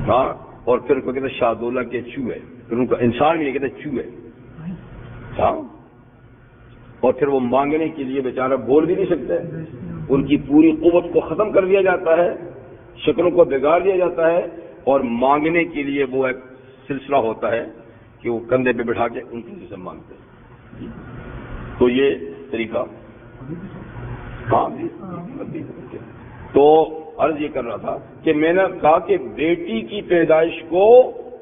ہاں، اور پھر ان کو کہتے ہیں شاہ دولہ کے چوہے، پھر ان کا انسان بھی نہیں کہتے چوہے، ہاں، اور پھر وہ مانگنے کے لیے بیچارہ بول بھی نہیں سکتے، ان کی پوری قوت کو ختم کر دیا جاتا ہے، شکلوں کو بگاڑ دیا جاتا ہے، اور مانگنے کے لیے وہ ایک سلسلہ ہوتا ہے کہ وہ کندھے پہ بٹھا کے ان کی سے مانگتے ہیں، تو یہ طریقہ، ہاں جی، تو عرض یہ کر رہا تھا کہ میں نے کہا کہ بیٹی کی پیدائش کو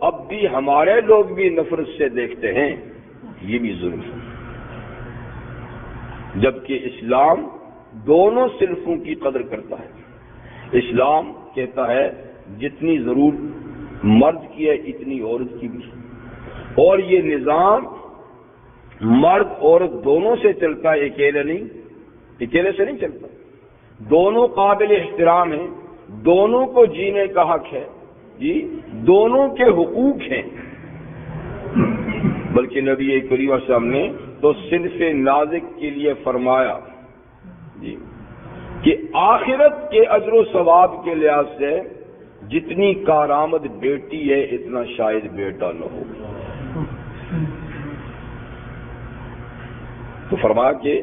اب بھی ہمارے لوگ بھی نفرت سے دیکھتے ہیں، یہ بھی ظلم ہے، جبکہ اسلام دونوں صنفوں کی قدر کرتا ہے۔ اسلام کہتا ہے جتنی ضرورت مرد کی ہے اتنی عورت کی بھی، اور یہ نظام مرد عورت دونوں سے چلتا ہے، اکیلے سے نہیں چلتا، دونوں قابل احترام ہیں، دونوں کو جینے کا حق ہے جی، دونوں کے حقوق ہیں، بلکہ نبی کریم صلی اللہ علیہ وسلم نے تو صنف نازک کے لیے فرمایا جی کہ آخرت کے اجر و ثواب کے لحاظ سے جتنی کارآمد بیٹی ہے اتنا شاید بیٹا نہ ہو، تو فرمایا کہ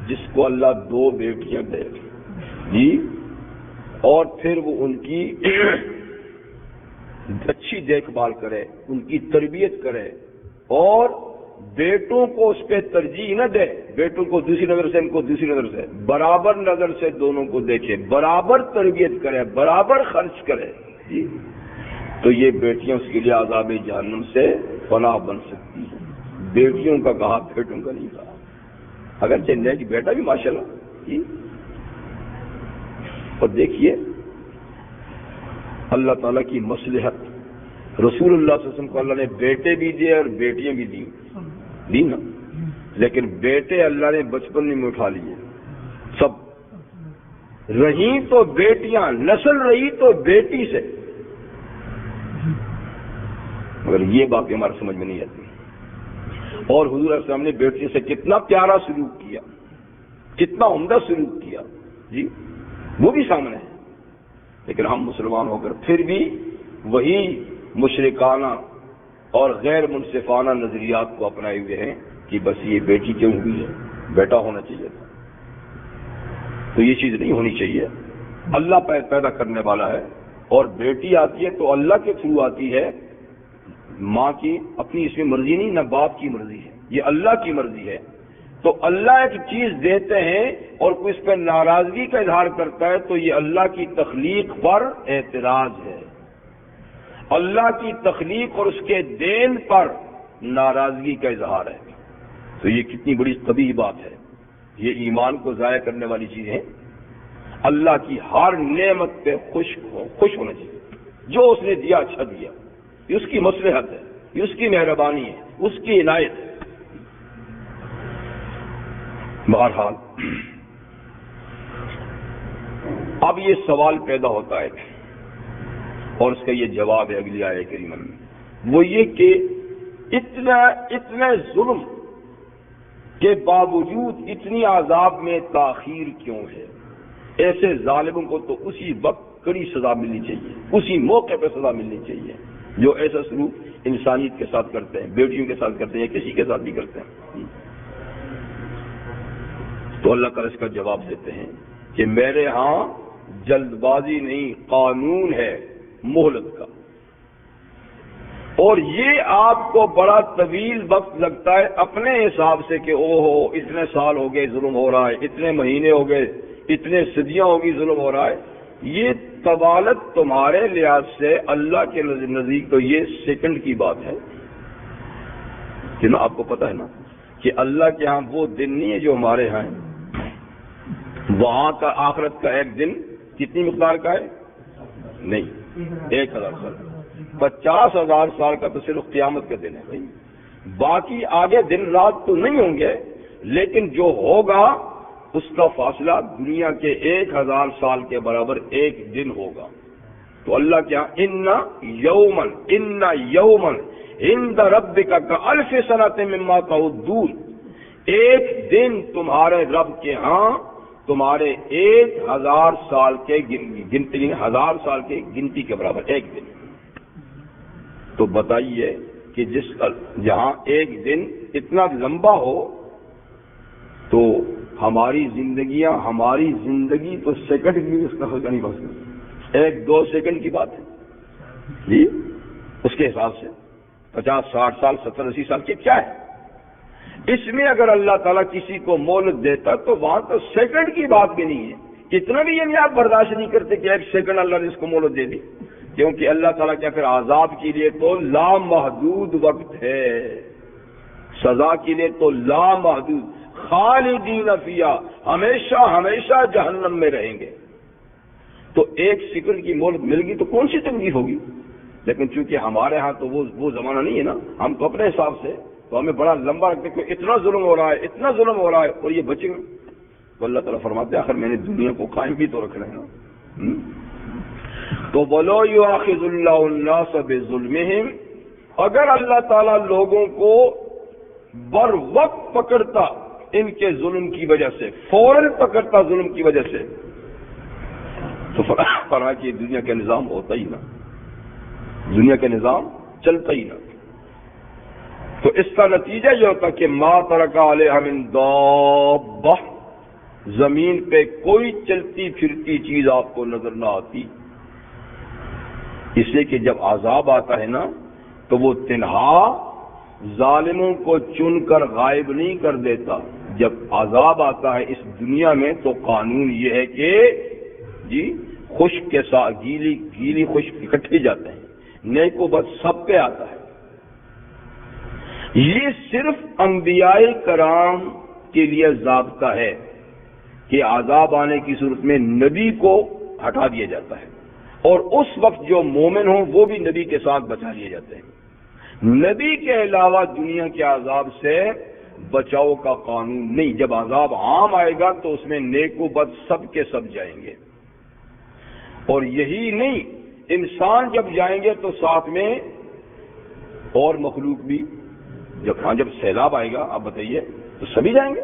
جس کو اللہ 2 بیٹیاں دے جی، اور پھر وہ ان کی اچھی دیکھ بھال کرے، ان کی تربیت کرے، اور بیٹوں کو اس پہ ترجیح نہ دے، بیٹوں کو دوسری نظر سے، ان کو دوسری نظر سے، برابر نظر سے دونوں کو دیکھے، برابر تربیت کرے، برابر خرچ کرے جی، تو یہ بیٹیاں اس کے لیے عذاب جہنم سے پناہ بن سکتی ہیں۔ بیٹیوں کا کہا، بیٹوں کا نہیں کہا، اگر چندے کی بیٹا بھی ماشاءاللہ جی، اور دیکھیے اللہ تعالیٰ کی مصلحت، رسول اللہ صلی اللہ علیہ وسلم کو اللہ نے بیٹے بھی دیے اور بیٹیاں بھی دی نا، لیکن بیٹے اللہ نے بچپن میں اٹھا لیے، سب رہی تو بیٹیاں، نسل رہی تو بیٹی سے، مگر یہ بات ہمارے سمجھ میں نہیں آتی، اور حضور صلی اللہ علیہ وسلم نے بیٹی سے کتنا پیارا سلوک کیا، کتنا عمدہ سلوک کیا جی، وہ بھی سامنے ہے، لیکن ہم مسلمان ہو کر پھر بھی وہی مشرکانہ اور غیر منصفانہ نظریات کو اپنائے ہوئے ہیں کہ بس یہ بیٹی کیوں ہوئی ہے، بیٹا ہونا چاہیے تھا، تو یہ چیز نہیں ہونی چاہیے۔ اللہ پیدا کرنے والا ہے، اور بیٹی آتی ہے تو اللہ کے تھرو آتی ہے، ماں کی اپنی اس میں مرضی نہیں، نہ باپ کی مرضی ہے، یہ اللہ کی مرضی ہے، تو اللہ ایک چیز دیتے ہیں اور کوئی اس پر ناراضگی کا اظہار کرتا ہے تو یہ اللہ کی تخلیق پر اعتراض ہے، اللہ کی تخلیق اور اس کے دین پر ناراضگی کا اظہار ہے، تو یہ کتنی بڑی قبیح بات ہے، یہ ایمان کو ضائع کرنے والی چیزیں ہیں۔ اللہ کی ہر نعمت پہ خوش ہونا چاہیے، جو اس نے دیا اچھا دیا، یہ اس کی مصلحت ہے، یہ اس کی مہربانی ہے، اس کی عنایت ہے۔ بہرحال اب یہ سوال پیدا ہوتا ہے اور اس کا یہ جواب ہے اگلی آیت کریمہ میں، وہ یہ کہ اتنے ظلم کے باوجود اتنی عذاب میں تاخیر کیوں ہے؟ ایسے ظالموں کو تو اسی وقت کڑی سزا ملنی چاہیے، اسی موقع پہ سزا ملنی چاہیے جو ایسا سلوک انسانیت کے ساتھ کرتے ہیں، بیٹیوں کے ساتھ کرتے ہیں یا کسی کے ساتھ بھی کرتے ہیں۔ تو اللہ تعالیٰ اس کا جواب دیتے ہیں کہ میرے ہاں جلد بازی نہیں، قانون ہے مہلت کا، اور یہ آپ کو بڑا طویل وقت لگتا ہے اپنے حساب سے کہ اتنے سال ہو گئے ظلم ہو رہا ہے، اتنے مہینے ہو گئے، اتنے صدیاں ہو گئی ظلم ہو رہا ہے، یہ طوالت تمہارے لحاظ سے اللہ کے نزدیک تو یہ سیکنڈ کی بات ہے کہ نا، آپ کو پتہ ہے نا کہ اللہ کے ہاں وہ دن نہیں ہے جو ہمارے ہاں ہے. وہاں کا آخرت کا ایک دن کتنی مقدار کا ہے؟ نہیں، 1000 سال. 50,000 سال کا تو صرف قیامت کا دن ہے بھائی. باقی آگے دن رات تو نہیں ہوں گے، لیکن جو ہوگا اس کا فاصلہ دنیا کے 1000 سال کے برابر ایک دن ہوگا. تو اللہ کیا ان یومن عند ربک کالف سنۃ مما تعدون، ایک دن تمہارے رب کے ہاں تمہارے 1000 سال کے گنتی، 1000 سال کے گنتی کے برابر ایک دن. تو بتائیے کہ جہاں ایک دن اتنا لمبا ہو تو ہماری زندگی تو سیکنڈ کی اس کا سوچا نہیں بس 1-2 سیکنڈ کی بات ہے جی. اس کے حساب سے 50 60 سال 70 80 سال کے کیا ہے؟ اس میں اگر اللہ تعالیٰ کسی کو مہلت دیتا تو وہاں تو سیکنڈ کی بات بھی نہیں ہے. اتنا بھی یعنی آپ برداشت نہیں کرتے کہ 1 سیکنڈ اللہ نے اس کو مہلت دے دی، کیونکہ اللہ تعالیٰ کیا پھر عذاب کے لیے تو لامحدود وقت ہے، سزا کے لیے تو لامحدود، خالدین فیہا، ہمیشہ ہمیشہ جہنم میں رہیں گے. تو 1 سیکنڈ کی مہلت مل گئی تو کون سی تنگی ہوگی؟ لیکن چونکہ ہمارے ہاں تو وہ زمانہ نہیں ہے نا، ہم تو اپنے حساب سے تو ہمیں بڑا لمبا رکھتے کہ اتنا ظلم ہو رہا ہے، اتنا ظلم ہو رہا ہے اور یہ بچیں گے. تو اللہ تعالیٰ فرماتے ہیں آخر میں نے دنیا کو قائم بھی تو رکھنا ہے نا. تو وَلَوْ يُؤَاخِذُ اللَّهُ النَّاسَ بِظُلْمِهِمْ، اگر اللہ تعالیٰ لوگوں کو بر وقت پکڑتا ان کے ظلم کی وجہ سے، فوراً پکڑتا ظلم کی وجہ سے، تو فرمایا کہ دنیا کا نظام ہوتا ہی نہ، دنیا کا نظام چلتا ہی نہ. تو اس کا نتیجہ یہ ہوتا کہ ما ترک علیہا من دابہ، زمین پہ کوئی چلتی پھرتی چیز آپ کو نظر نہ آتی. اس لیے کہ جب عذاب آتا ہے نا تو وہ تنہا ظالموں کو چن کر غائب نہیں کر دیتا. جب عذاب آتا ہے اس دنیا میں تو قانون یہ ہے کہ جی خشک کے ساتھ گیلی خشک اکٹھے جاتے ہیں، نیک و بد سب پہ آتا ہے. یہ صرف انبیاء کرام کے لیے ضابطہ ہے کہ عذاب آنے کی صورت میں نبی کو ہٹا دیا جاتا ہے، اور اس وقت جو مومن ہوں وہ بھی نبی کے ساتھ بچا لیے جاتے ہیں. نبی کے علاوہ دنیا کے عذاب سے بچاؤ کا قانون نہیں. جب عذاب عام آئے گا تو اس میں نیک و بد سب کے سب جائیں گے. اور یہی نہیں، انسان جب جائیں گے تو ساتھ میں اور مخلوق بھی. جب سیلاب آئے گا آپ بتائیے تو سبھی جائیں گے.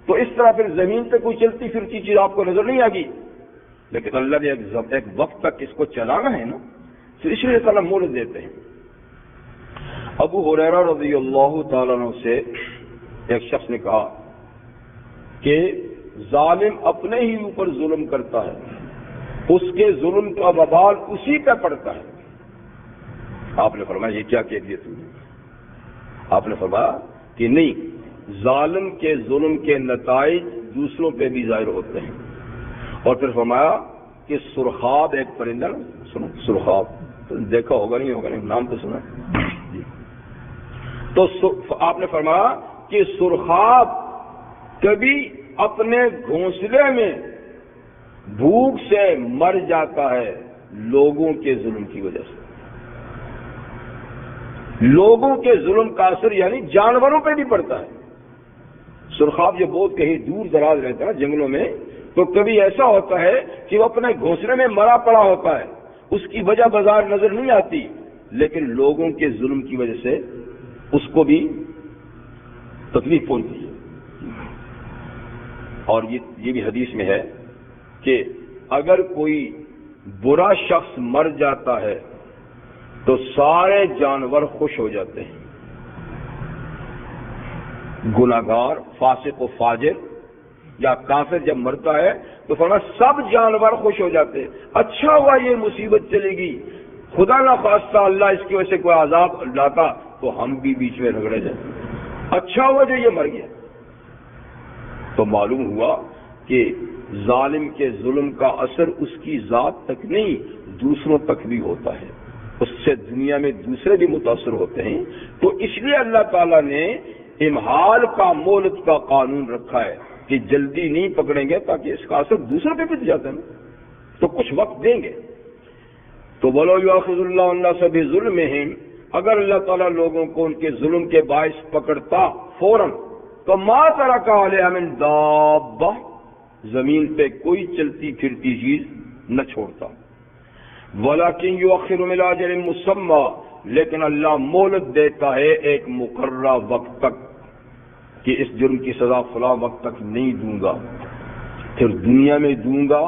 تو اس طرح پھر زمین پہ کوئی چلتی پھرتی چیز آپ کو نظر نہیں آ گی. لیکن اللہ نے ایک وقت تک اس کو چلانا ہے نا، پھر اس لیے تعالیٰ مہلت دیتے ہیں. ابو ہریرہ رضی اللہ تعالیٰ عنہ سے ایک شخص نے کہا کہ ظالم اپنے ہی اوپر ظلم کرتا ہے، اس کے ظلم کا وبال اسی پہ پڑتا ہے. آپ نے فرمایا یہ کیا کہہ دیا تم نے؟ آپ نے فرمایا کہ نہیں، ظالم کے ظلم کے نتائج دوسروں پہ بھی ظاہر ہوتے ہیں. اور پھر فرمایا کہ سرخاب ایک پرندہ، سنو سرخاب دیکھا ہوگا نہیں ہوگا نہیں، نام تو سنا جی. تو آپ نے فرمایا کہ سرخاب کبھی اپنے گھونسلے میں بھوک سے مر جاتا ہے لوگوں کے ظلم کی وجہ سے. لوگوں کے ظلم کا اثر یعنی جانوروں پہ بھی پڑتا ہے. سرخاب جو بہت کہیں دور دراز رہتا ہے جنگلوں میں، تو کبھی ایسا ہوتا ہے کہ وہ اپنے گھونسلے میں مرا پڑا ہوتا ہے، اس کی وجہ بازار نظر نہیں آتی، لیکن لوگوں کے ظلم کی وجہ سے اس کو بھی تکلیف پہنچتی ہے. اور یہ بھی حدیث میں ہے کہ اگر کوئی برا شخص مر جاتا ہے تو سارے جانور خوش ہو جاتے ہیں. گناہگار، فاسق و فاجر یا کافر جب مرتا ہے تو فرمایا سب جانور خوش ہو جاتے ہیں. اچھا ہوا یہ مصیبت چلے گی، خدا نہ خواستہ اللہ اس کی وجہ سے کوئی عذاب لاتا تو ہم بھی بیچ میں رگڑے جاتے. اچھا ہوا جو یہ مر گیا. تو معلوم ہوا کہ ظالم کے ظلم کا اثر اس کی ذات تک نہیں دوسروں تک بھی ہوتا ہے، اس سے دنیا میں دوسرے بھی متاثر ہوتے ہیں. تو اس لیے اللہ تعالیٰ نے امہال کا مہلت کا قانون رکھا ہے کہ جلدی نہیں پکڑیں گے تاکہ اس کا اثر دوسرے پہ بھی جاتا ہے نا، تو کچھ وقت دیں گے. تو وَلَوْ يُؤَاخِذُ اللَّهُ النَّاسَ بِظُلْمِهِمْ، اگر اللہ تعالیٰ لوگوں کو ان کے ظلم کے باعث پکڑتا فوراً تو مَا تَرَكَ عَلَيْهَا مِن دَابَّةٍ، زمین پہ کوئی چلتی پھرتی چیز نہ چھوڑتا. وَلَكِنْ يُؤَخِّرُ إِلَىٰ أَجَلٍ مُّسَمًّى، لیکن اللہ مہلت دیتا ہے ایک مقررہ وقت تک کہ اس جرم کی سزا فلاں وقت تک نہیں دوں گا، پھر دنیا میں دوں گا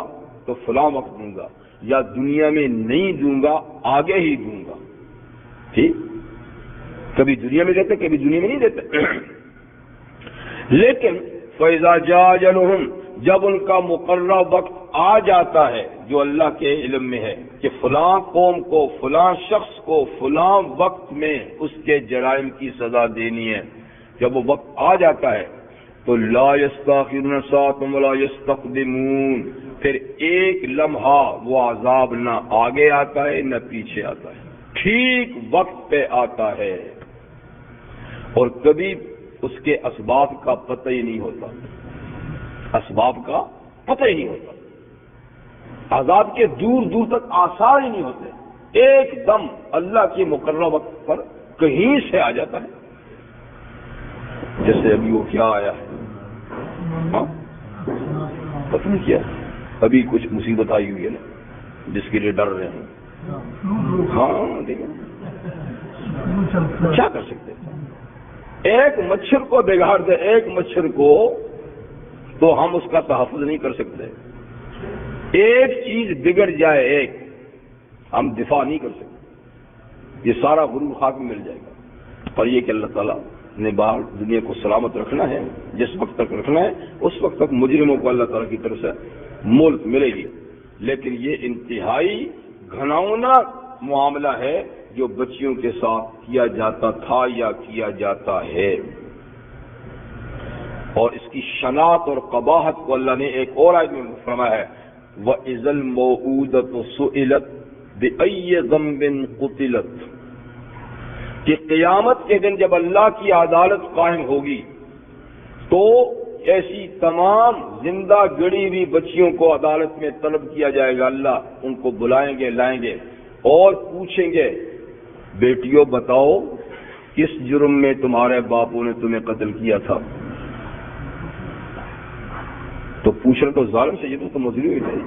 تو فلاں وقت دوں گا، یا دنیا میں نہیں دوں گا آگے ہی دوں گا. ٹھیک، کبھی دنیا میں دیتے کبھی دنیا میں نہیں دیتے. لیکن فَإِذَا جَاءَ أَجَلُهُمْ، جب ان کا مقررہ وقت آ جاتا ہے جو اللہ کے علم میں ہے کہ فلاں قوم کو فلاں شخص کو فلاں وقت میں اس کے جرائم کی سزا دینی ہے، جب وہ وقت آ جاتا ہے تو لا يستاخرون ساعة ولا يستقدمون، پھر ایک لمحہ وہ عذاب نہ آگے آتا ہے نہ پیچھے آتا ہے، ٹھیک وقت پہ آتا ہے، اور کبھی اس کے اسباب کا پتہ ہی نہیں ہوتا، اسباب کا پتہ ہی نہیں ہوتا، عذاب کے دور دور تک آثار ہی نہیں ہوتے، ایک دم اللہ کی مقررہ وقت پر کہیں سے آ جاتا ہے. جیسے ابھی وہ کیا آیا ہے، ہاں پتہ نہیں کیا، ابھی کچھ مصیبت آئی ہوئی ہے نا جس کے لیے ڈر رہے ہیں. ہاں دیکھیں کیا کر سکتے ہیں، ایک مچھر کو بگاڑ دے ایک مچھر کو تو ہم اس کا تحفظ نہیں کر سکتے، ایک چیز بگڑ جائے ایک ہم دفاع نہیں کر سکتے، یہ سارا غرور خاک میں مل جائے گا. اور یہ کہ اللہ تعالیٰ نے باہر دنیا کو سلامت رکھنا ہے، جس وقت تک رکھنا ہے اس وقت تک مجرموں کو اللہ تعالیٰ کی طرف سے ملک ملے گی. لیکن یہ انتہائی گھناؤنا معاملہ ہے جو بچیوں کے ساتھ کیا جاتا تھا یا کیا جاتا ہے، اور اس کی شناعت اور قباحت کو اللہ نے ایک اور آیت میں فرمایا ہے وَإِذَا الْمَوْءُودَةُ سُئِلَتْ بِأَيِّ ذَنبٍ قُتِلَتْ، کہ قیامت کے دن جب اللہ کی عدالت قائم ہوگی تو ایسی تمام زندہ گڑی ہوئی بچیوں کو عدالت میں طلب کیا جائے گا، اللہ ان کو بلائیں گے لائیں گے اور پوچھیں گے بیٹیوں بتاؤ کس جرم میں تمہارے باپوں نے تمہیں قتل کیا تھا. تو پوچھنا تو ظالم سے یہ تو مظلوم ہی تھے،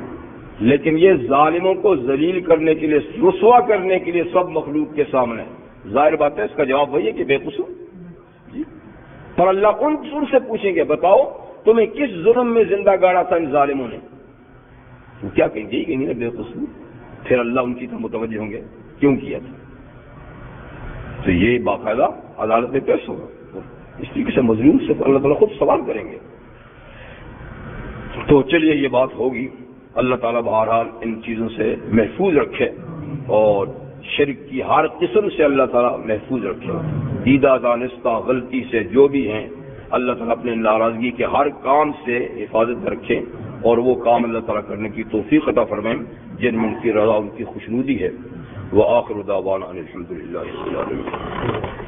لیکن یہ ظالموں کو ذلیل کرنے کے لیے رسوا کرنے کے لیے سب مخلوق کے سامنے، ظاہر بات ہے اس کا جواب وہی ہے کہ بے قصور جی. پر اللہ ان سے پوچھیں گے بتاؤ تمہیں کس جرم میں زندہ گاڑا تھا ان ظالموں نے، وہ کیا کہیں گے کہ نہیں بے قصور. پھر اللہ ان کی طرف متوجہ ہوں گے کیوں کیا تھا، تو یہ باقاعدہ عدالت میں پیش ہوگا، اس طریقے سے مظلوم سے اللہ تعالیٰ خود سوال کریں گے. تو چلیے یہ بات ہوگی، اللہ تعالیٰ بہرحال ان چیزوں سے محفوظ رکھے اور شرک کی ہر قسم سے اللہ تعالیٰ محفوظ رکھے، دیدہ دانستہ غلطی سے جو بھی ہیں اللہ تعالیٰ اپنے ناراضگی کے ہر کام سے حفاظت رکھے اور وہ کام اللہ تعالیٰ کرنے کی توفیق عطا فرمائیں جن میں ان کی رضا ان کی خوشنودی ہے. وآخر دعوانا ان الحمد للہ رب العالمین.